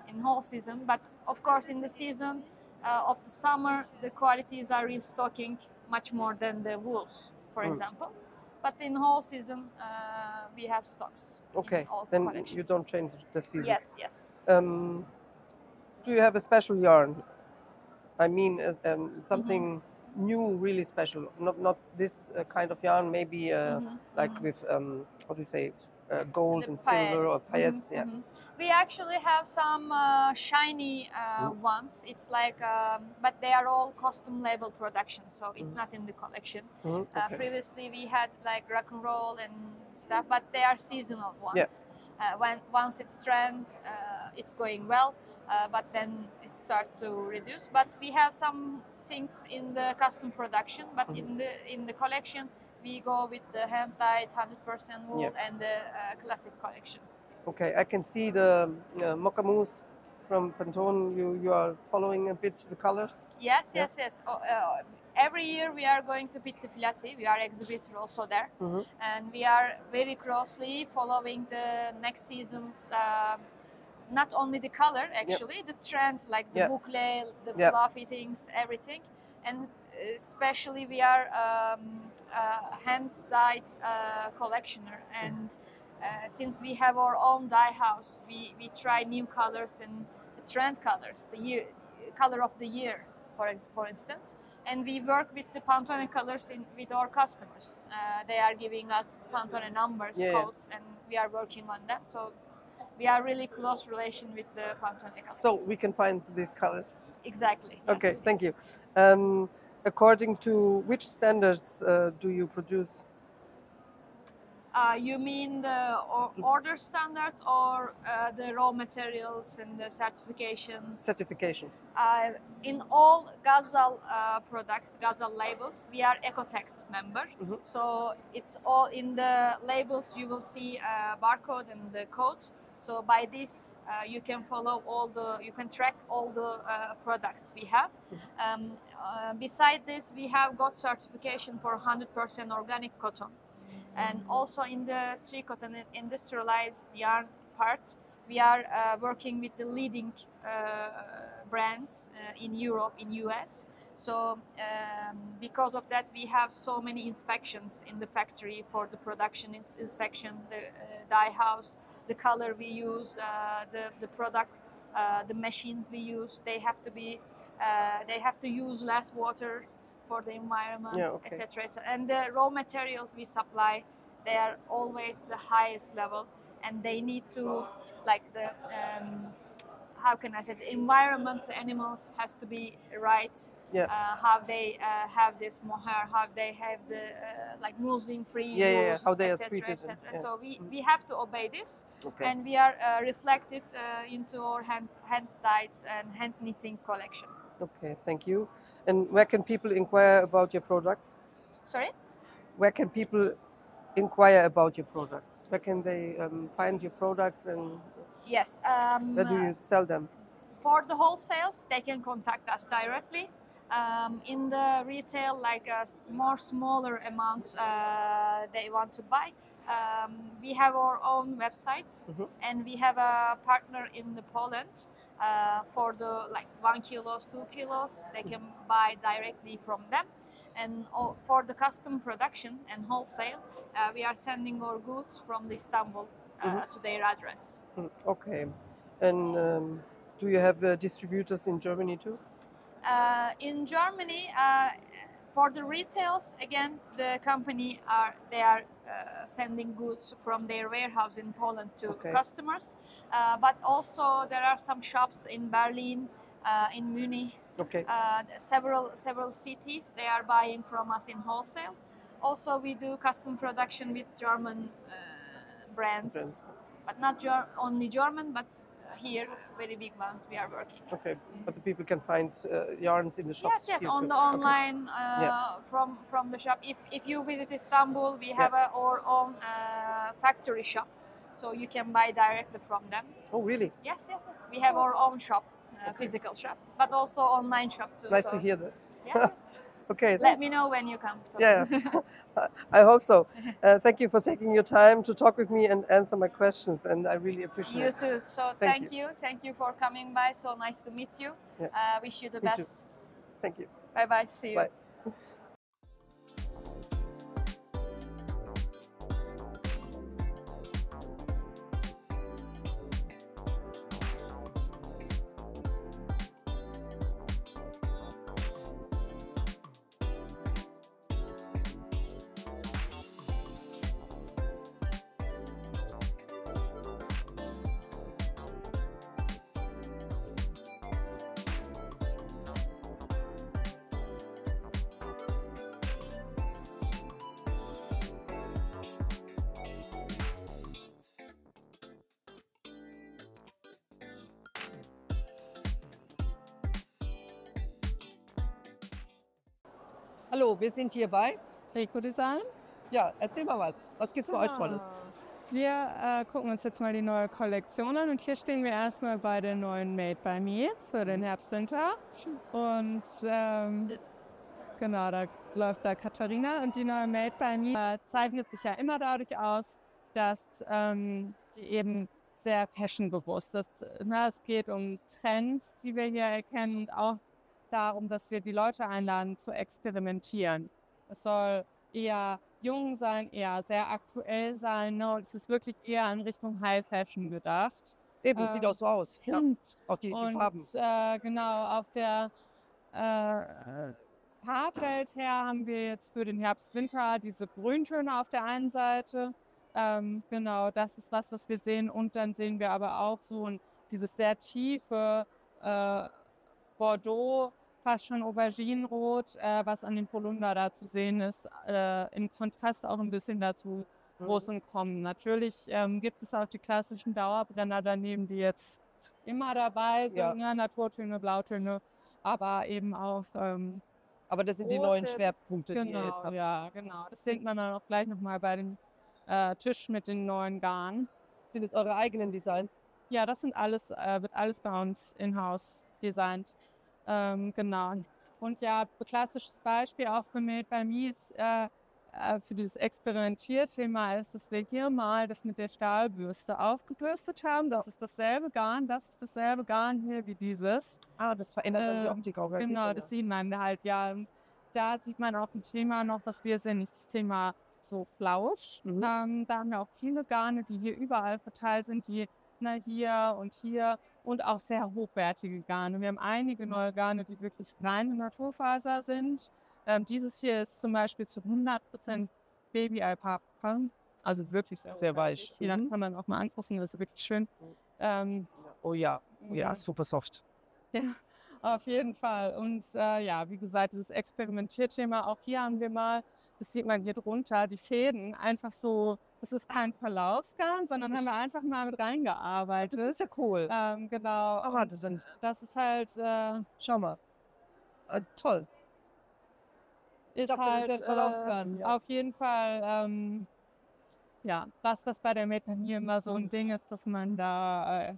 in whole season. But of course in the season of the summer, the qualities are restocking much more than the wools, for example. But in whole season, we have stocks. Okay, then you don't change the season. Yes. Do you have a special yarn? I mean, something new, really special. Not this kind of yarn. Maybe like with how do you say, gold and silver or paillettes. Yeah. We actually have some shiny ones. It's like, but they are all custom label production, so it's not in the collection. Previously, we had like rock and roll and stuff, but they are seasonal ones. Once it's trend, it's going well, but then it starts to reduce. But we have some things in the custom production, but in the collection, we go with the hand-dyed 100% wool and the classic collection. Okay, I can see the Mocamus from Pantone. You are following a bit the colors? Yes. Every year we are going to Pitti Filati. We are exhibitor also there. And we are very closely following the next season's not only the color, actually, the trend, like the boucle, the fluffy things, everything. And especially we are hand-dyed collectioner. And since we have our own dye house, we try new colors and the trend colors, color of the year, for instance. And we work with the Pantone colors with our customers. They are giving us Pantone numbers, codes, and we are working on them. So we are really close relation with the Pantone colors. So we can find these colors. Exactly. Okay, yes, thank yes. you. According to which standards do you produce? You mean the order standards or the raw materials and the certifications? Certifications. In all Gazal products, Gazal labels, we are Ecotex member. So it's all in the labels. You will see a barcode and the code. So by this, you can follow you can track all the products we have. Beside this, we have got certification for 100% organic cotton. And also in the tricot and industrialized yarn part, we are working with the leading brands in Europe, in US. So because of that, we have so many inspections in the factory for the production inspection, the dye house, the color we use, the product, the machines we use. They have to use less water for the environment, etc. And the raw materials we supply, they are always the highest level, and they need to, like the how can I say, the environment, the animals has to be right. How they have this mohair, how they have the like mulesing free use, how they are etc., treated. etc. So we have to obey this, and we are reflected into our hand dyed and hand knitting collection. Okay, thank you. And where can people inquire about your products? Sorry? Where can people inquire about your products? Where can they find your products, and yes, where do you sell them? For the wholesales, they can contact us directly. In the retail, like more smaller amounts they want to buy, we have our own websites, and we have a partner in the Poland. For the like 1 kilos, 2 kilos, they can buy directly from them. And for the custom production and wholesale, we are sending our goods from Istanbul to their address. Okay. And do you have distributors in Germany too? In Germany, for the retails, again, the company are sending goods from their warehouse in Poland to customers. But also there are some shops in Berlin, in Munich, several cities. They are buying from us in wholesale. Also, we do custom production with German brands, but not only German, but here very big ones we are working. Okay, but the people can find yarns in the shops. Yes, on the online from the shop. If you visit Istanbul, we have our own factory shop, so you can buy directly from them. Oh, really? Yes. We have our own shop, physical shop, but also online shop too. Nice to hear that. Yes. Okay. Let me know when you come. Yeah, I hope so. Thank you for taking your time to talk with me and answer my questions, and I really appreciate it. You too. So thank you. Thank you for coming by. So nice to meet you. Wish you the best. Too. Thank you. Bye. See you. Bye. Hallo, wir sind hier bei. Rico Design. Ja, erzähl mal was. Was gibt's für euch Tolles? Wir gucken uns jetzt mal die neue Kollektion an und hier stehen wir erstmal bei der neuen Made by Me für den Herbst-Winter. Und genau, da läuft da Katharina und die neue Made by Me zeichnet sich ja immer dadurch aus, dass die eben sehr fashionbewusst. Es geht um Trends, die wir hier erkennen und auch darum, dass wir die Leute einladen zu experimentieren. Es soll eher jung sein, eher sehr aktuell sein, ne? Und es ist wirklich eher in Richtung High Fashion gedacht. Eben, es sieht auch so aus. Ja. Auch die Und Farben. genau, auf der Farbwelt her haben wir jetzt für den Herbst, Winter diese Grüntöne auf der einen Seite. Genau, das ist was wir sehen. Und dann sehen wir aber auch dieses sehr tiefe Bordeaux, fast schon Auberginenrot, was an den Polunder da zu sehen ist. Im Kontrast auch ein bisschen dazu großen kommen. Natürlich gibt es auch die klassischen Dauerbrenner daneben, die jetzt immer dabei sind, Ja. ne? Naturtöne, Blautöne, aber eben auch Aber das sind die große neuen Schwerpunkte, die ihr jetzt genau, habt. ja, genau. Das sieht man dann auch gleich nochmal bei dem Tisch mit den neuen Garn. Sind es eure eigenen Designs? Ja, das sind wird alles bei uns in-house designt. Genau. Und ja, klassisches Beispiel auch für Made by Me ist für dieses Experimentierthema ist, dass wir hier mal das mit der Stahlbürste aufgebürstet haben. Das ist dasselbe Garn, hier wie dieses. Ah, das verändert dann die Optik auch. Genau, das sieht man halt, ja. Und da sieht man auch ein Thema noch, was wir sehen, ist das Thema so Flausch. Da haben wir auch viele Garne, die hier überall verteilt sind, die hier und auch sehr hochwertige Garne. Wir haben einige neue Garne, die wirklich reine Naturfaser sind. Dieses hier ist zum Beispiel zu 100% Baby-Alpaka, also wirklich sehr, Sehr weich. Die dann kann man auch mal anfassen, das ist wirklich schön. Oh ja, super soft. Ja, auf jeden Fall. Und ja, wie gesagt, dieses Experimentierthema, auch hier haben wir mal, das sieht man hier drunter, die Fäden einfach so, das ist kein Verlaufsgarn, sondern haben wir einfach mal mit reingearbeitet. Das ist ja cool. Genau. Aber Und das ist halt, schau mal. Toll. ist dachte, das halt wäre Verlaufsgarn, ja. auf jeden Fall, ja, was bei der Made by Me immer so ein Ding ist, dass man da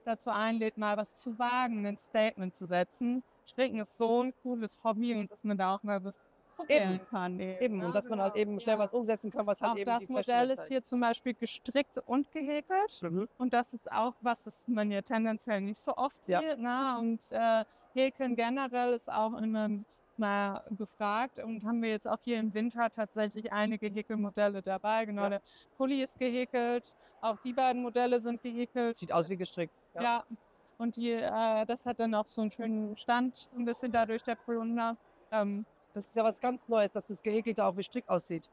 dazu einlädt, mal was zu wagen, ein Statement zu setzen. Stricken ist so ein cooles Hobby und dass man da auch mal was probieren kann. Eben, und dass man halt eben schnell was umsetzen kann, was halt auch eben das die Modell Fashion ist hier zum Beispiel gestrickt und gehäkelt. Und das ist auch was man ja tendenziell nicht so oft sieht. Ne? Und Häkeln generell ist auch immer mal gefragt. Und haben wir jetzt auch hier im Winter tatsächlich einige Häkelmodelle dabei. Genau, der Pulli ist gehäkelt. Auch die beiden Modelle sind gehäkelt. Sieht aus wie gestrickt. Ja. Und das hat dann auch so einen schönen Stand, ein bisschen dadurch der Polunder. Das ist ja was ganz Neues, dass das Gehäkelte auch wie Strick aussieht.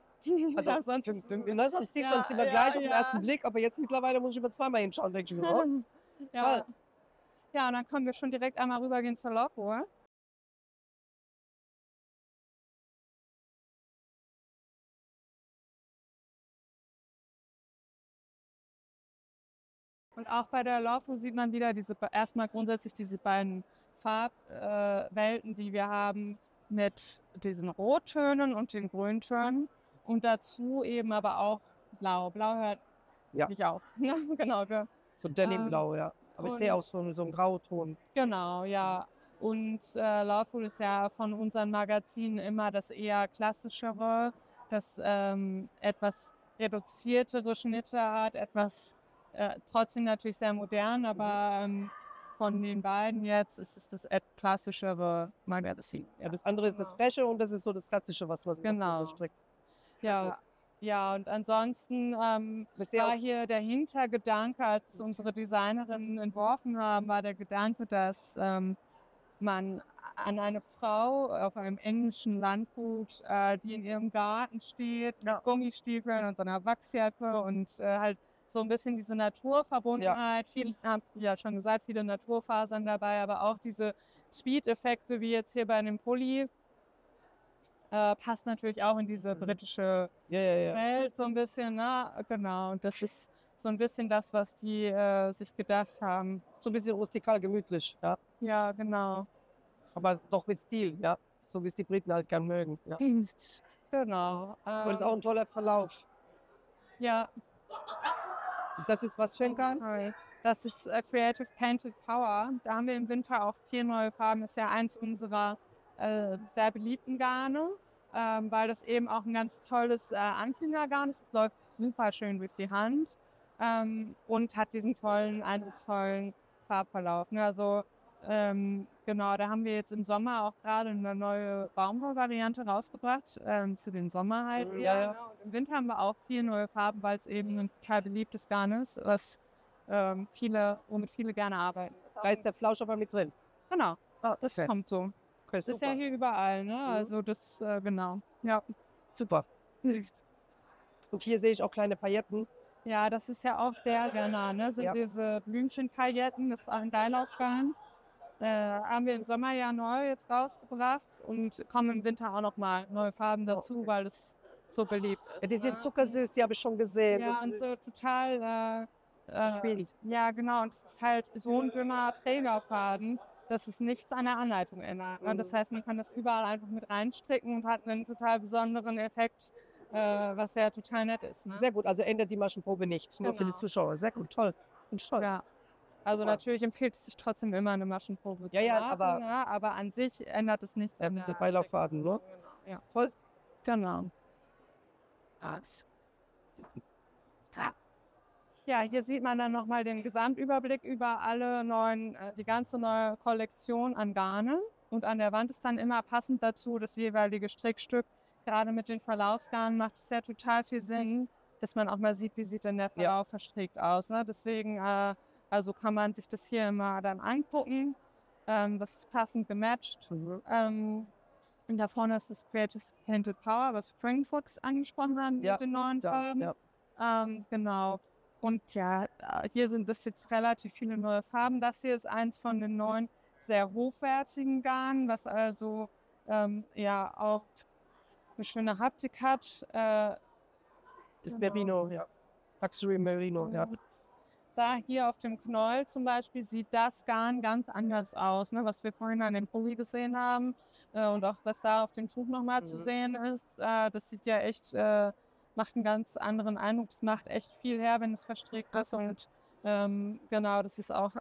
Also ja, sonst sonst sieht man es immer gleich auf den ersten Blick, aber jetzt mittlerweile muss ich über zweimal hinschauen, denke ich mir. Oh, ja. Ja, und dann können wir schon direkt einmal rübergehen zur Laufruhe. Und auch bei der Laufruhe sieht man wieder erstmal grundsätzlich diese beiden Farbwelten, die wir haben mit diesen Rottönen und den Grüntönen. Und dazu eben aber auch Blau. Blau hört nicht auf. Genau. So Denimblau, ja. Aber ich sehe auch so einen Grauton. Genau, ja. Und Lawful ist ja von unseren Magazinen immer das eher klassischere, das etwas reduziertere Schnitte hat, etwas trotzdem natürlich sehr modern, aber von den beiden jetzt ist es das klassischere Magazin. Ja, das andere ist das Fresche und das ist so das Klassische, was man so strickt. Ja, und ansonsten war hier der Hintergedanke, als es unsere Designerinnen entworfen haben, war der Gedanke, dass man an eine Frau auf einem englischen Landgut, die in ihrem Garten steht, mit Gummistiefeln und so einer Wachsjacke und halt so ein bisschen diese Naturverbundenheit. Viele haben ja schon gesagt, viele Naturfasern dabei, aber auch diese Speed-Effekte wie jetzt hier bei einem Pulli. Passt natürlich auch in diese britische Welt so ein bisschen, ne? Genau, und das ist so ein bisschen das, was die sich gedacht haben. So ein bisschen rustikal, gemütlich, ja. Ja, genau. Aber doch mit Stil, ja. So wie es die Briten halt gern mögen. Ja. Genau. Aber das ist auch ein toller Verlauf. Ja. Das ist was für ein Garn? Das ist Creative Painted Power. Da haben wir im Winter auch 4 neue Farben. Das ist ja eins unserer sehr beliebten Garne, weil das eben auch ein ganz tolles Anfängergarn ist. Es läuft super schön durch die Hand und hat diesen tollen, eindrucksvollen Farbverlauf. Ne? Also genau, da haben wir jetzt im Sommer auch gerade eine neue Baumwollvariante rausgebracht, für den Sommer halt. Ja, ja. Genau. Und im Winter haben wir auch 4 neue Farben, weil es eben ein total beliebtes Garn ist, womit viele gerne arbeiten. Da ist der Flausch aber mit drin. Genau, das Okay. kommt so. Okay, Das ist ja super. hier überall, ne? Also das, genau. Ja. Super. Und hier sehe ich auch kleine Pailletten. Ja, das ist ja auch der Renner, ne? Sind Ja. diese Blümchenpailletten, das ist auch ein Beilaufgarn. Haben wir im Sommer ja neu jetzt rausgebracht und kommen im Winter auch nochmal neue Farben dazu, weil es so beliebt ist. Ja, die sind ne? zuckersüß, die habe ich schon gesehen. Ja, und so total Spielt. ja, genau. Und es ist halt so ein dünner Trägerfaden, dass es nichts an der Anleitung ändert. Ne? Das heißt, man kann das überall einfach mit reinstricken und hat einen total besonderen Effekt, was ja total nett ist. Ne? Sehr gut, also ändert die Maschenprobe nicht, nur für die Genau. Zuschauer. Sehr gut, toll. Bin stolz. Ja. Also Super. natürlich empfiehlt es sich trotzdem immer eine Maschenprobe Ja, zu ja, machen, aber- ne? Aber an sich ändert es nichts an Der Beilauffaden, ne? Ja, Toll. genau. Ja, hier sieht man dann nochmal den Gesamtüberblick über alle neuen, die ganze neue Kollektion an Garnen. Und an der Wand ist dann immer passend dazu das jeweilige Strickstück. Gerade mit den Verlaufsgarnen macht es ja total viel Sinn, dass man auch mal sieht, wie sieht denn der Verlauf verstrickt aus. Ne? Deswegen also kann man sich das hier immer dann angucken. Das ist passend gematcht. Und da vorne ist das Creative Painted Power, was Frankfurt angesprochen hat Ja, mit den neuen da, Farben. ja. Genau. Und ja, hier sind das jetzt relativ viele neue Farben. Das hier ist eins von den neuen sehr hochwertigen Garnen, was also ja auch eine schöne Haptik hat. Das Merino, ja. Luxury Merino, ja. Da hier auf dem Knäuel zum Beispiel sieht das Garn ganz anders aus, ne, was wir vorhin an dem Pulli gesehen haben und auch was da auf dem Tuch nochmal zu sehen ist. Das sieht ja echt, macht einen ganz anderen Eindruck. Es macht echt viel her, wenn es verstrickt ist und genau, das ist auch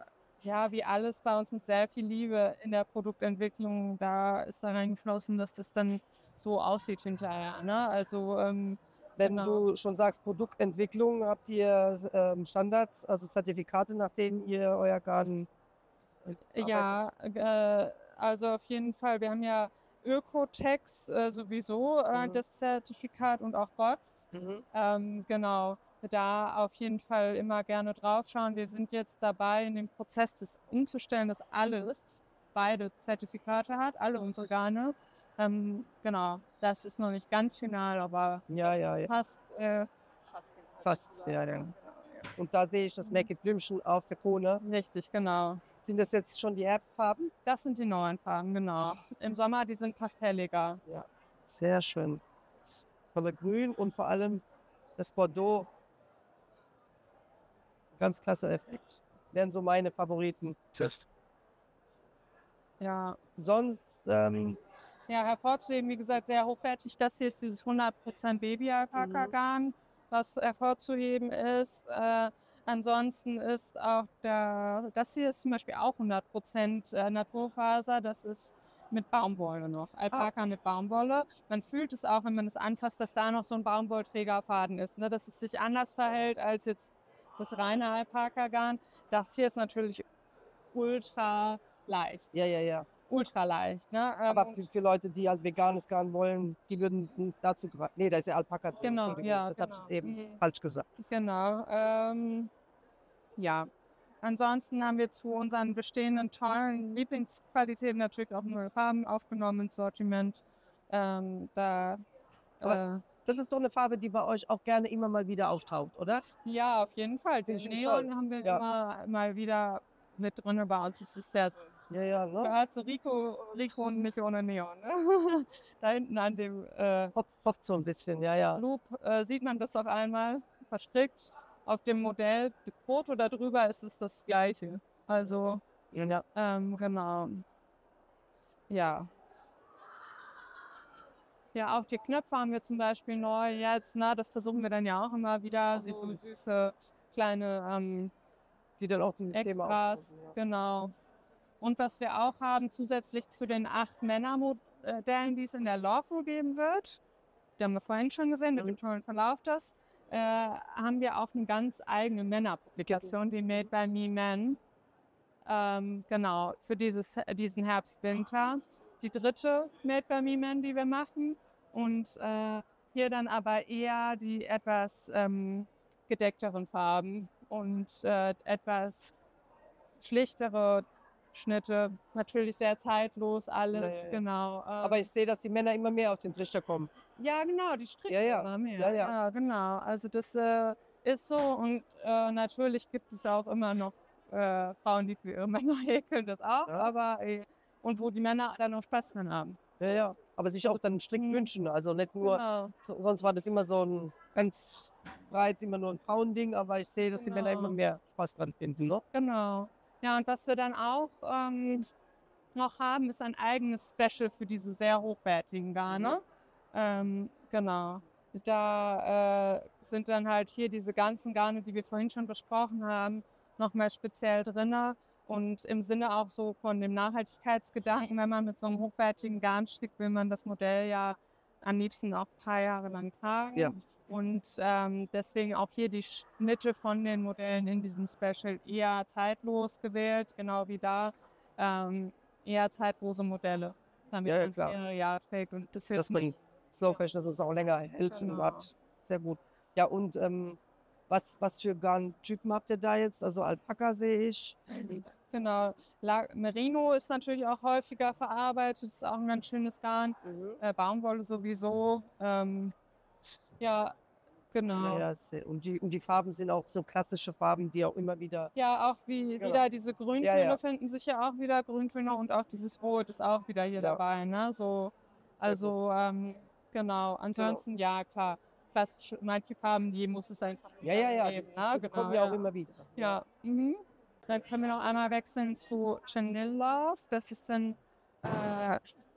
ja wie alles bei uns mit sehr viel Liebe in der Produktentwicklung. Da ist da reingeflossen, dass das dann so aussieht hinterher. Ne? Also Wenn genau. du schon sagst Produktentwicklung, habt ihr Standards, also Zertifikate, nach denen ihr euer Garten Ja, also auf jeden Fall. Wir haben ja Ökotex sowieso das Zertifikat und auch Bots. Genau, da auf jeden Fall immer gerne drauf schauen. Wir sind jetzt dabei, in dem Prozess das umzustellen, dass beide Zertifikate hat, alle unsere Garne. Genau, das ist noch nicht ganz final, aber Ja. fast. Fast, ja. Und da sehe ich das Make It Blümchen auf der Krone. Richtig, genau. Sind das jetzt schon die Herbstfarben? Das sind die neuen Farben, genau. Im Sommer, die sind pastelliger. Ja. Sehr schön. Das tolle Grün und vor allem das Bordeaux. Ganz klasse Effekt. Wären so meine Favoriten. Ja. Sonst, Ja, hervorzuheben, wie gesagt, sehr hochwertig. Das hier ist dieses 100% Baby-Alpaka-Garn, was hervorzuheben ist. Ansonsten ist auch das hier ist zum Beispiel auch 100% Naturfaser. Das ist mit Baumwolle noch. Alpaka mit Baumwolle. Man fühlt es auch, wenn man es anfasst, dass da noch so ein Baumwollträgerfaden ist. Ne? Dass es sich anders verhält als jetzt das reine Alpaka-Garn. Das hier ist natürlich ultra leicht. ja. Ultra leicht. Ne? Aber für Leute, die halt veganes Garn wollen, die würden dazu greifen. Nee, da ist ja Alpaka drin. Genau, Entschuldigung, ja, das habe ich genau. eben falsch gesagt. Genau. Ja. Ansonsten haben wir zu unseren bestehenden tollen Lieblingsqualitäten natürlich auch neue Farben aufgenommen ins Sortiment. Aber das ist doch eine Farbe, die bei euch auch gerne immer mal wieder auftaucht, oder? Ja, auf jeden Fall. Den Finde ich Neon toll. haben wir Ja. immer mal wieder mit drin bei uns. Das ist ja Ja, ne? gehört zu Rico und nicht ohne Neon. Ne? Da hinten an dem Hopft so ein bisschen, ja. Loop sieht man das auf einmal verstrickt. Auf dem Modell, das Foto darüber ist es das gleiche. Also, Ja. genau. Ja. Ja, auch die Knöpfe haben wir zum Beispiel neu jetzt. Ne? Das versuchen wir dann ja auch immer wieder. So süße kleine Die dann auch dieses Thema Extras. aufrufen, ja. Genau. Und was wir auch haben, zusätzlich zu den 8 Männermodellen, die es in der Lawful geben wird, die haben wir vorhin schon gesehen, mit dem tollen Verlauf das, haben wir auch eine ganz eigene Männerpublikation, die Made by Me Men. Genau, für diesen Herbst, Winter. Die dritte Made by Me Men, die wir machen. Und hier dann aber eher die etwas gedeckteren Farben und etwas schlichtere Schnitte. Natürlich sehr zeitlos alles, Nee. genau. Aber ich sehe, dass die Männer immer mehr auf den Trichter kommen. Ja, genau, die stricken Ja, ja. immer mehr. Ja, ja. Ja, genau. Also das ist so und natürlich gibt es auch immer noch Frauen, die für ihre Männer häkeln, das auch, Ja. aber und wo die Männer dann auch Spaß dran haben. Ja, ja. Aber sich auch dann strikt wünschen. Also nicht nur, Genau. sonst war das immer so ein ganz breit, immer nur ein Frauending, aber ich sehe, dass die Männer immer mehr Spaß dran finden. Ne? Genau. Ja, und was wir dann auch noch haben, ist ein eigenes Special für diese sehr hochwertigen Garne. Genau. Da sind dann halt hier diese ganzen Garne, die wir vorhin schon besprochen haben, nochmal speziell drin. Und im Sinne auch so von dem Nachhaltigkeitsgedanken, wenn man mit so einem hochwertigen Garn strickt, will man das Modell ja am liebsten auch ein paar Jahre lang tragen. Ja. Und deswegen auch hier die Schnitte von den Modellen in diesem Special eher zeitlos gewählt, genau wie da eher zeitlose Modelle, damit Ja, ja, man es klar. mehrere Jahre trägt. Und das Dass jetzt man Slow Fashion, dass es auch länger hält und Genau. hat. Sehr gut. Ja, und was für Garntypen habt ihr da jetzt? Also Alpaka sehe ich. Genau. Merino ist natürlich auch häufiger verarbeitet, ist auch ein ganz schönes Garn. Baumwolle sowieso. Ja, genau. Ja, ja, und die Farben sind auch so klassische Farben, die auch immer wieder. Ja, auch wieder diese Grüntöne Ja, ja. finden sich ja auch wieder, Grüntöne und auch dieses Rot ist auch wieder hier Ja. dabei. Ne? So, also genau, ansonsten ja klar, klassisch, manche Farben, die muss es einfach Ja, geben. die Ne? Genau, kommen ja auch immer wieder. Ja. Mhm. Dann können wir noch einmal wechseln zu Chanel Love. Das ist dann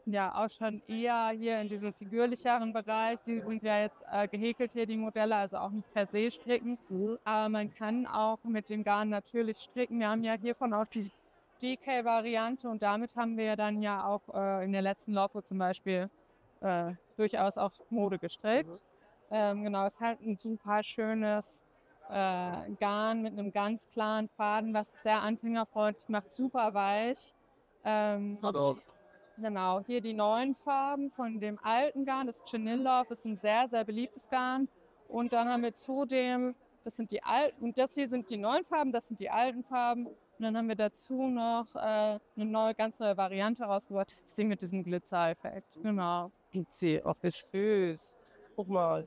ja auch schon eher hier in diesem figürlicheren Bereich. Die sind ja jetzt gehäkelt hier, die Modelle, also auch nicht per se stricken. Aber man kann auch mit dem Garn natürlich stricken. Wir haben ja hiervon auch die DK-Variante und damit haben wir dann ja auch in der letzten Laufe zum Beispiel durchaus auf Mode gestrickt. Genau, es ist halt ein super schönes Garn mit einem ganz klaren Faden, was sehr anfängerfreundlich macht, super weich. Genau, hier die neuen Farben von dem alten Garn, das Chanel Love ist ein sehr, sehr beliebtes Garn. Und dann haben wir zudem, das sind die alten, und das hier sind die neuen Farben, das sind die alten Farben. Und dann haben wir dazu noch eine ganz neue Variante rausgebracht, das Ding mit diesem Glitzer-Effekt. Genau. Sie, auch ist süß. Guck mal.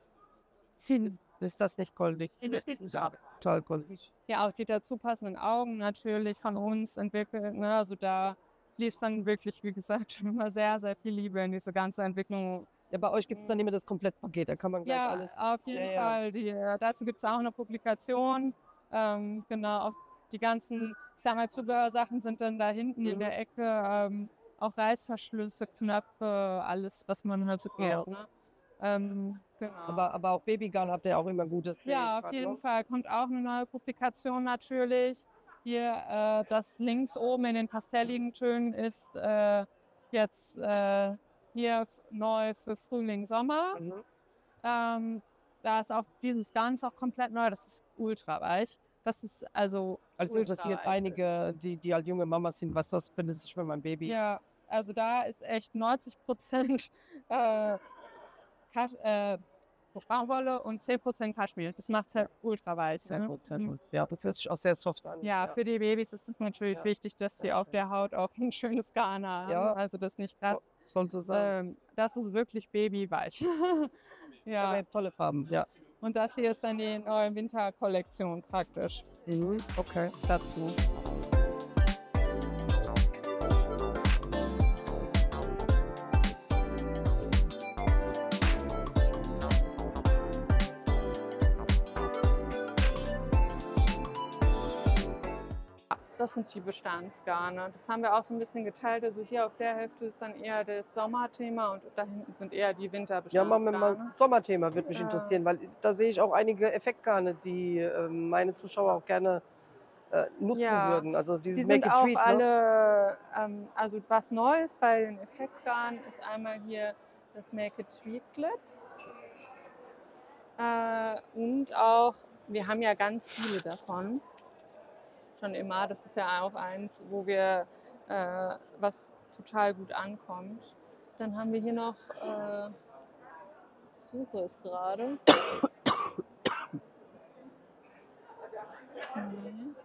Ist das nicht goldig? Ja, total goldig. Ja, auch die dazu passenden Augen natürlich von uns entwickelt. Ne? Also da fließt dann wirklich, wie gesagt, schon immer sehr, sehr viel Liebe in diese ganze Entwicklung. Ja, bei euch gibt es dann immer das Komplettpaket, da kann man gleich Ja, alles. auf jeden Fall. Dazu gibt es auch eine Publikation. Genau, auch die ganzen, ich sag mal, Zubehörsachen sind dann da hinten in der Ecke. Auch Reißverschlüsse, Knöpfe, alles, was man halt so kennt. Ne? Genau. Aber auch Babygarn habt ihr auch immer Gutes. Ja, auf jeden Fall. Kommt auch eine neue Publikation natürlich. Hier, das links oben in den pastelligen Tönen ist jetzt hier neu für Frühling, Sommer. Da ist auch dieses Garn ist auch komplett neu. Das ist ultra weich. Das ist also interessiert einige, die halt junge Mamas sind, was das benutze ich für mein Baby. Ja, also da ist echt 90% Baumwolle und 10% Kaschmir. Das macht es halt ultra weich. Sehr gut, sehr gut. Ja, das hört sich auch sehr soft an. Ja, für die Babys ist es natürlich wichtig, dass sie auf der Haut auch ein schönes Garn haben, also das nicht kratzt. Soll so sein. Das ist wirklich babyweich. Ja, tolle Farben, ja. Und das hier ist dann die neue Winterkollektion praktisch. Okay, dazu. Das sind die Bestandsgarne. Das haben wir auch so ein bisschen geteilt. Also hier auf der Hälfte ist dann eher das Sommerthema und da hinten sind eher die Ja, Winterbestandsgarne. mal Sommerthema würde mich interessieren, weil da sehe ich auch einige Effektgarne, die meine Zuschauer auch gerne nutzen würden. Also dieses die sind Make It auch Sweet, ne? alle, also was Neues bei den Effektgarnen ist einmal hier das Make It Sweet Glitz. Und auch, wir haben ja ganz viele davon, schon immer. Das ist ja auch eins, wo wir, was total gut ankommt. Dann haben wir hier noch, ich suche es gerade. Mhm.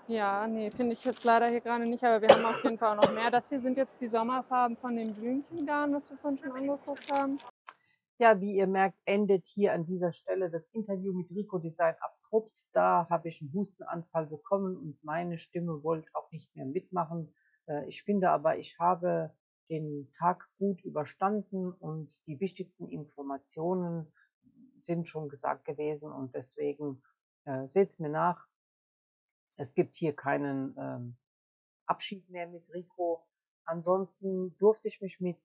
Ja, nee, finde ich jetzt leider hier gerade nicht, aber wir haben auf jeden Fall auch noch mehr. Das hier sind jetzt die Sommerfarben von dem Blümchengarn, was wir vorhin schon angeguckt haben. Ja, wie ihr merkt, endet hier an dieser Stelle das Interview mit Rico Design abrupt. Da habe ich einen Hustenanfall bekommen und meine Stimme wollte auch nicht mehr mitmachen. Ich finde aber, ich habe den Tag gut überstanden und die wichtigsten Informationen sind schon gesagt gewesen und deswegen seht's mir nach. Es gibt hier keinen Abschied mehr mit Rico. Ansonsten durfte ich mich mit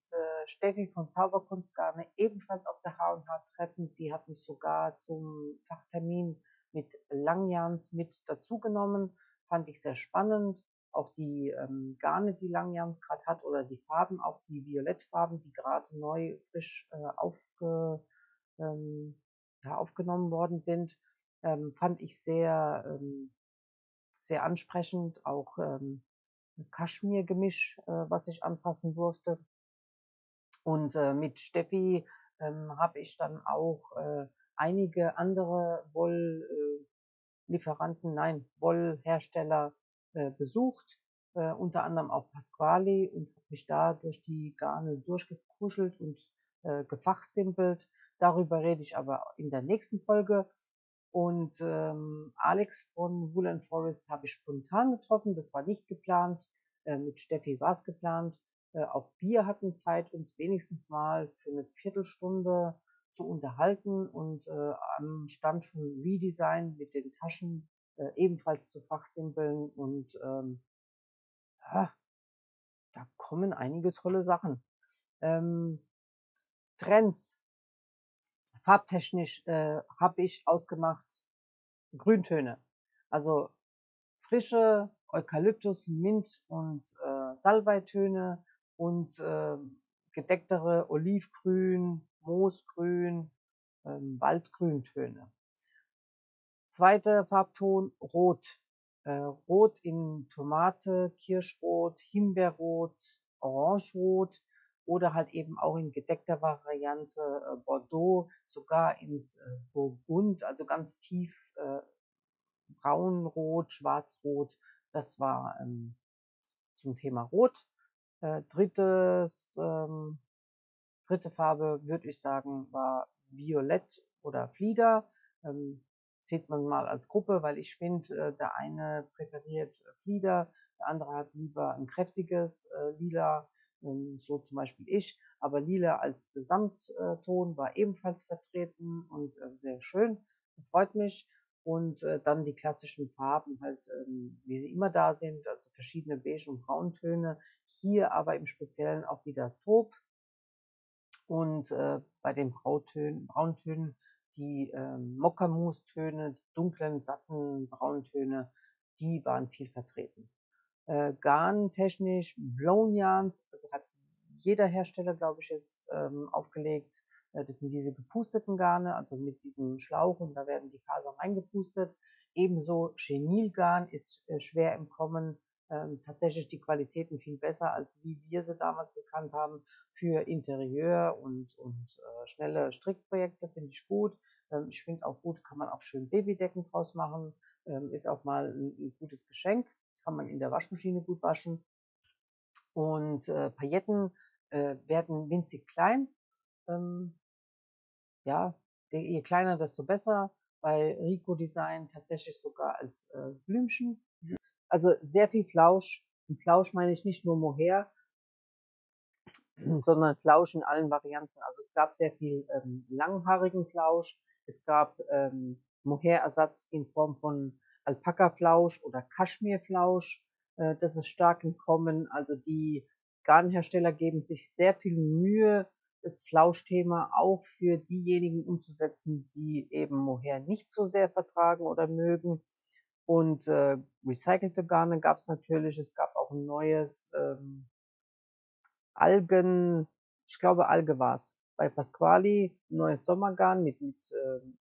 Steffi von Zauberkunstgarne ebenfalls auf der H&H treffen. Sie hat mich sogar zum Fachtermin mit Langjans mit dazugenommen. Fand ich sehr spannend. Auch die Garne, die Langjans gerade hat, oder die Farben, auch die Violettfarben, die gerade neu frisch aufgenommen worden sind, fand ich sehr ansprechend. Auch Kaschmir-Gemisch, was ich anfassen durfte. Und mit Steffi habe ich dann auch einige andere Wollhersteller besucht, unter anderem auch Pasquali, und habe mich da durch die Garne durchgekuschelt und gefachsimpelt. Darüber rede ich aber in der nächsten Folge. Und Alex von Wool Forest habe ich spontan getroffen, das war nicht geplant. Mit Steffi war es geplant. Auch wir hatten Zeit, uns wenigstens mal für eine Viertelstunde zu unterhalten und am Stand von Redesign mit den Taschen ebenfalls zu fachsimpeln. Und ja, da kommen einige tolle Sachen. Trends. Farbtechnisch habe ich ausgemacht Grüntöne. Also frische Eukalyptus, Mint und Salbeitöne und gedecktere Olivgrün, Moosgrün, Waldgrüntöne. Zweiter Farbton Rot. Rot in Tomate, Kirschrot, Himbeerrot, Orangerot oder halt eben auch in gedeckter Variante Bordeaux, sogar ins Burgund, also ganz tief braunrot, schwarzrot. Das war zum Thema Rot. Dritte Farbe, würde ich sagen, war Violett oder Flieder. Sieht man mal als Gruppe, weil ich finde, der eine präferiert Flieder, der andere hat lieber ein kräftiges Lila, so zum Beispiel ich. Aber Lila als Gesamtton war ebenfalls vertreten und sehr schön, freut mich. Und dann die klassischen Farben, halt, wie sie immer da sind, also verschiedene Beige- und Brauntöne. Hier aber im Speziellen auch wieder Taupe. Und bei den Brauntönen die Mokkamustöne, die dunklen, satten Brauntöne, die waren viel vertreten. Garntechnisch Blown Yarns, also hat jeder Hersteller, glaube ich, jetzt aufgelegt. Das sind diese gepusteten Garne, also mit diesem Schlauch, und da werden die Fasern reingepustet. Ebenso Chenilgarn ist schwer im Kommen. Tatsächlich die Qualitäten viel besser, als wie wir sie damals gekannt haben. Für Interieur und schnelle Strickprojekte finde ich gut. Ich finde auch gut, kann man auch schön Babydecken draus machen. Ist auch mal ein gutes Geschenk. Kann man in der Waschmaschine gut waschen. Und Pailletten werden winzig klein. Ja, je kleiner, desto besser. Bei Rico Design tatsächlich sogar als Blümchen. Also sehr viel Flausch. Und Flausch meine ich nicht nur Mohair, sondern Flausch in allen Varianten. Also es gab sehr viel langhaarigen Flausch. Es gab Mohair-Ersatz in Form von Alpaka-Flausch oder Kaschmir-Flausch. Das ist stark im Kommen. Also die Garnhersteller geben sich sehr viel Mühe, das Flauschthema auch für diejenigen umzusetzen, die eben Mohair nicht so sehr vertragen oder mögen. Und recycelte Garne gab es natürlich. Es gab auch ein neues Algen, Ich glaube, Alge war es. Bei Pasquali neues Sommergarn mit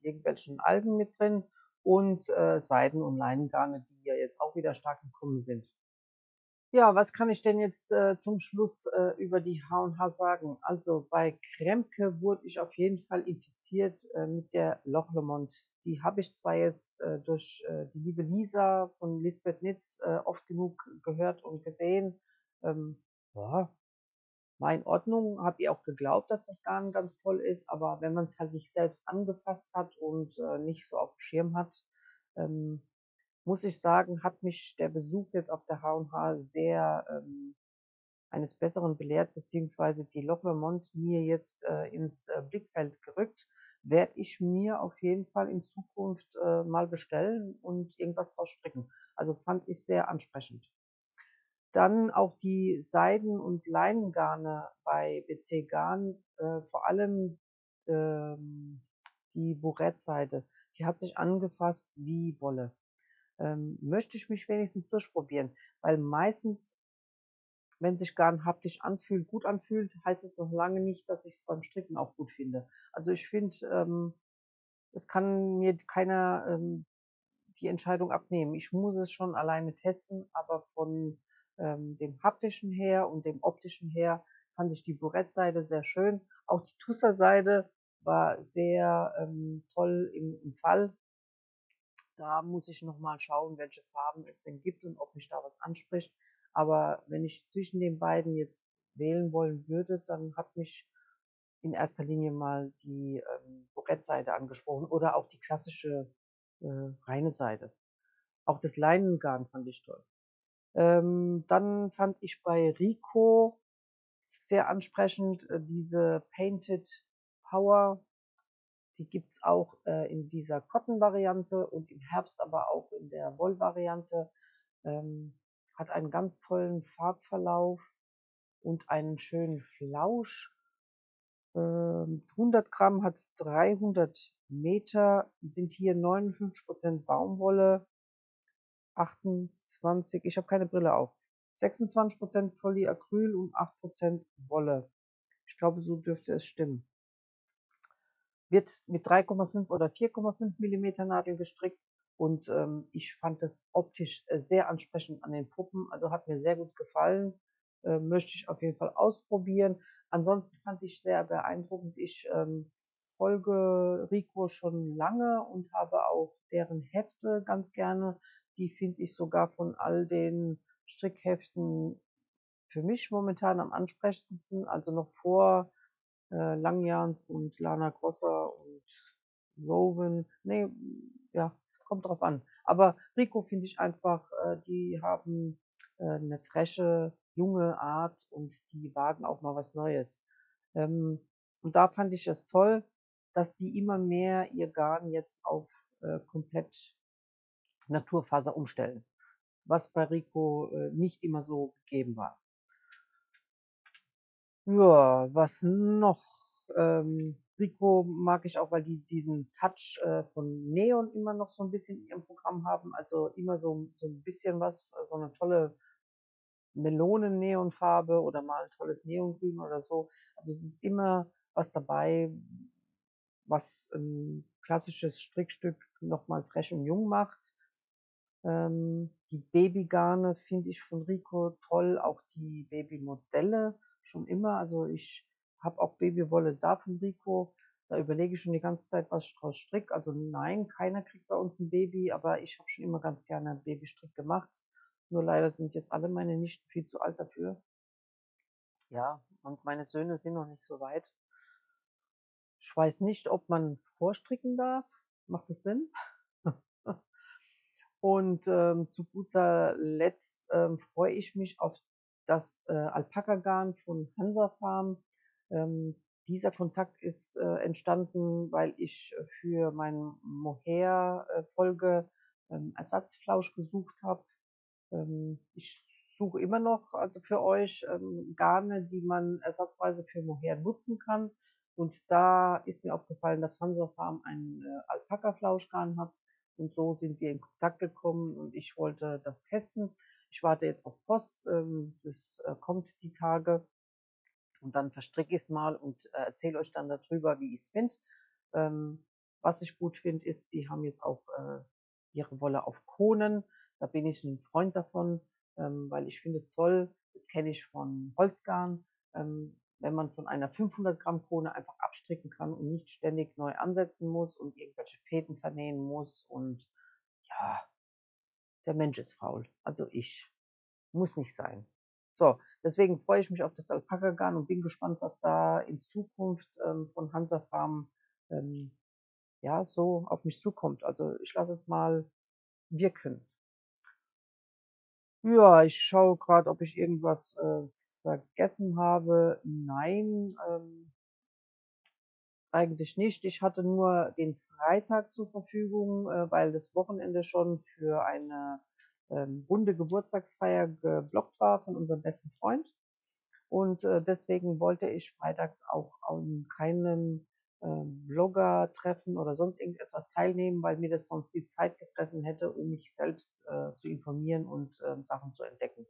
irgendwelchen Algen mit drin und Seiden- und Leinengarne, die ja jetzt auch wieder stark im Kommen sind. Ja, was kann ich denn jetzt zum Schluss über die H&H sagen? Also bei Kremke wurde ich auf jeden Fall infiziert mit der Lochlemont. Die habe ich zwar jetzt durch die liebe Lisa von Lisbeth Nitz oft genug gehört und gesehen. Ja, war in Ordnung, habe ihr auch geglaubt, dass das Garn ganz toll ist, aber wenn man es halt nicht selbst angefasst hat und nicht so auf dem Schirm hat, ähm, muss ich sagen, hat mich der Besuch jetzt auf der H&H sehr eines Besseren belehrt, beziehungsweise die Lochlemont mir jetzt ins Blickfeld gerückt. Werde ich mir auf jeden Fall in Zukunft mal bestellen und irgendwas draus stricken. Also fand ich sehr ansprechend. Dann auch die Seiden- und Leinengarne bei BC Garn, vor allem die Burettseide, die hat sich angefasst wie Wolle. Möchte ich mich wenigstens durchprobieren, weil meistens, wenn sich Garn haptisch anfühlt, gut anfühlt, heißt es noch lange nicht, dass ich es beim Stricken auch gut finde. Also ich finde, es kann mir keiner die Entscheidung abnehmen. Ich muss es schon alleine testen, aber von dem haptischen her und dem optischen her fand ich die Burettseide sehr schön. Auch die Tusserseide war sehr toll im Fall. Da muss ich noch mal schauen, welche Farben es denn gibt und ob mich da was anspricht. Aber wenn ich zwischen den beiden jetzt wählen wollen würde, dann hat mich in erster Linie mal die Burettseide angesprochen oder auch die klassische reine Seide. Auch das Leinengarn fand ich toll. Dann fand ich bei Rico sehr ansprechend diese Painted Power. Die gibt's auch in dieser Cotton-Variante und im Herbst aber auch in der Woll-Variante. Hat einen ganz tollen Farbverlauf und einen schönen Flausch. 100 Gramm hat 300 Meter, sind hier 59% Baumwolle, 28, ich habe keine Brille auf, 26% Polyacryl und 8% Wolle. Ich glaube, so dürfte es stimmen. Wird mit 3,5 oder 4,5 Millimeter Nadel gestrickt und ich fand das optisch sehr ansprechend an den Puppen, also hat mir sehr gut gefallen, möchte ich auf jeden Fall ausprobieren. Ansonsten fand ich sehr beeindruckend, ich folge Rico schon lange und habe auch deren Hefte ganz gerne. Die finde ich sogar von all den Strickheften für mich momentan am ansprechendsten, also noch vor Langjans und Lana Grossa und Rowan. Nee, ja, kommt drauf an. Aber Rico finde ich einfach, die haben 'ne freche, junge Art und die wagen auch mal was Neues. Und da fand ich es toll, dass die immer mehr ihr Garn jetzt auf komplett Naturfaser umstellen, was bei Rico nicht immer so gegeben war. Ja, was noch? Rico mag ich auch, weil die diesen Touch von Neon immer noch so ein bisschen in ihrem Programm haben. Also immer so ein bisschen was, so eine tolle Melonen-Neonfarbe oder mal ein tolles Neongrün oder so. Also es ist immer was dabei, was ein klassisches Strickstück noch mal fresh und jung macht. Die Babygarne finde ich von Rico toll, auch die Babymodelle schon immer. Also ich habe auch Babywolle da von Rico. Da überlege ich schon die ganze Zeit, was ich draus stricke. Also nein, keiner kriegt bei uns ein Baby, aber ich habe schon immer ganz gerne Babystrick gemacht. Nur leider sind jetzt alle meine Nichten viel zu alt dafür. Ja, und meine Söhne sind noch nicht so weit. Ich weiß nicht, ob man vorstricken darf. Macht das Sinn? Und zu guter Letzt freue ich mich auf das Alpaka-Garn von Hansa Farm. Dieser Kontakt ist entstanden, weil ich für meine Mohair-Folge Ersatzflausch gesucht habe. Ich suche immer noch, also für euch, Garne, die man ersatzweise für Mohair nutzen kann. Und da ist mir aufgefallen, dass Hansa Farm ein Alpaka-Flauschgarn hat. Und so sind wir in Kontakt gekommen und ich wollte das testen. Ich warte jetzt auf Post, das kommt die Tage. Und dann verstricke ich es mal und erzähle euch dann darüber, wie ich es finde. Was ich gut finde, ist, die haben jetzt auch ihre Wolle auf Konen. Da bin ich ein Freund davon, weil ich finde es toll. Das kenne ich von Holzgarn. Wenn man von einer 500 Gramm Krone einfach abstricken kann und nicht ständig neu ansetzen muss und irgendwelche Fäden vernähen muss. Und ja, der Mensch ist faul. Also ich. Muss nicht sein. So, deswegen freue ich mich auf das Alpaka-Garn und bin gespannt, was da in Zukunft von Hansa Farm ja, so auf mich zukommt. Also ich lasse es mal wirken. Ja, ich schaue gerade, ob ich irgendwas vergessen habe. Nein, eigentlich nicht. Ich hatte nur den Freitag zur Verfügung, weil das Wochenende schon für eine runde Geburtstagsfeier geblockt war von unserem besten Freund. Und deswegen wollte ich freitags auch an keinem Blogger-Treffen oder sonst irgendetwas teilnehmen, weil mir das sonst die Zeit gefressen hätte, um mich selbst zu informieren und Sachen zu entdecken.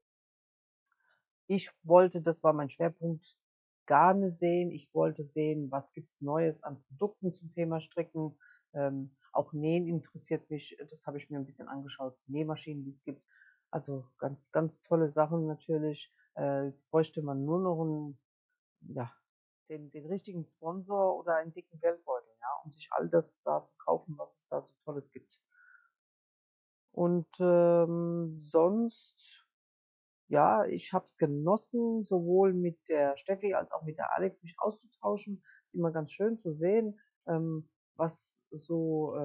Ich wollte, das war mein Schwerpunkt, Garne sehen. Ich wollte sehen, was gibt's Neues an Produkten zum Thema Stricken. Auch Nähen interessiert mich. Das habe ich mir ein bisschen angeschaut. Nähmaschinen, die es gibt. Also ganz, ganz tolle Sachen natürlich. Jetzt bräuchte man nur noch ja, den richtigen Sponsor oder einen dicken Geldbeutel, ja, um sich all das da zu kaufen, was es da so Tolles gibt. Und sonst, ja, ich habe es genossen, sowohl mit der Steffi als auch mit der Alex mich auszutauschen. Ist immer ganz schön zu sehen, was so,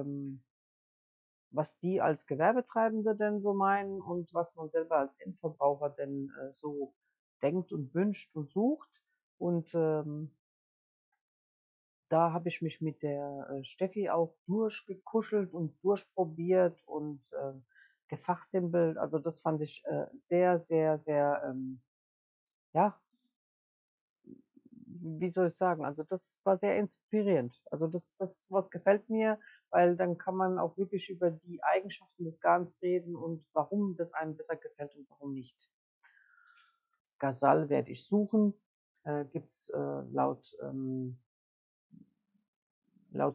was die als Gewerbetreibende denn so meinen und was man selber als Endverbraucher denn so denkt und wünscht und sucht. Und da habe ich mich mit der Steffi auch durchgekuschelt und durchprobiert und gefachsimpelt. Also das fand ich sehr, sehr, sehr, ja, wie soll ich sagen, also das war sehr inspirierend. Also das was gefällt mir, weil dann kann man auch wirklich über die Eigenschaften des Garns reden und warum das einem besser gefällt und warum nicht. Gazal werde ich suchen. Gibt's laut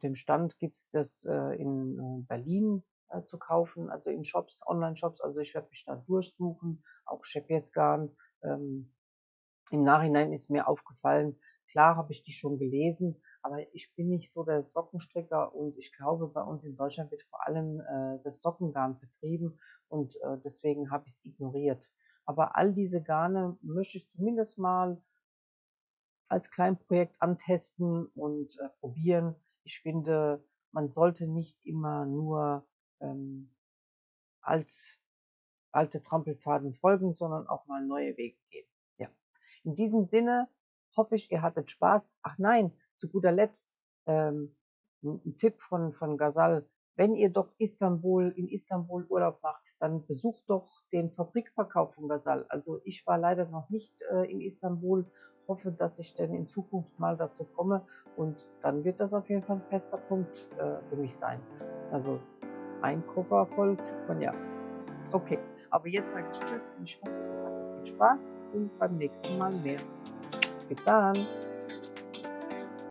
dem Stand gibt es das in Berlin zu kaufen, also in Shops, Online-Shops. Also ich werde mich da durchsuchen, auch Schepjesgarn. Im Nachhinein ist mir aufgefallen, klar habe ich die schon gelesen, aber ich bin nicht so der Sockenstricker und ich glaube, bei uns in Deutschland wird vor allem das Sockengarn vertrieben und deswegen habe ich es ignoriert. Aber all diese Garne möchte ich zumindest mal als Kleinprojekt antesten und probieren. Ich finde, man sollte nicht immer nur als alte Trampelpfaden folgen, sondern auch mal neue Wege gehen. Ja. In diesem Sinne hoffe ich, ihr hattet Spaß. Ach nein, zu guter Letzt ein Tipp von Gazal. Wenn ihr doch in Istanbul Urlaub macht, dann besucht doch den Fabrikverkauf von Gazal. Also ich war leider noch nicht in Istanbul, hoffe, dass ich denn in Zukunft mal dazu komme und dann wird das auf jeden Fall ein fester Punkt für mich sein. Also ein Koffer voll kriegt man ja. Okay, aber jetzt sage ich Tschüss und ich hoffe, ihr hattet viel Spaß und beim nächsten Mal mehr. Bis dann!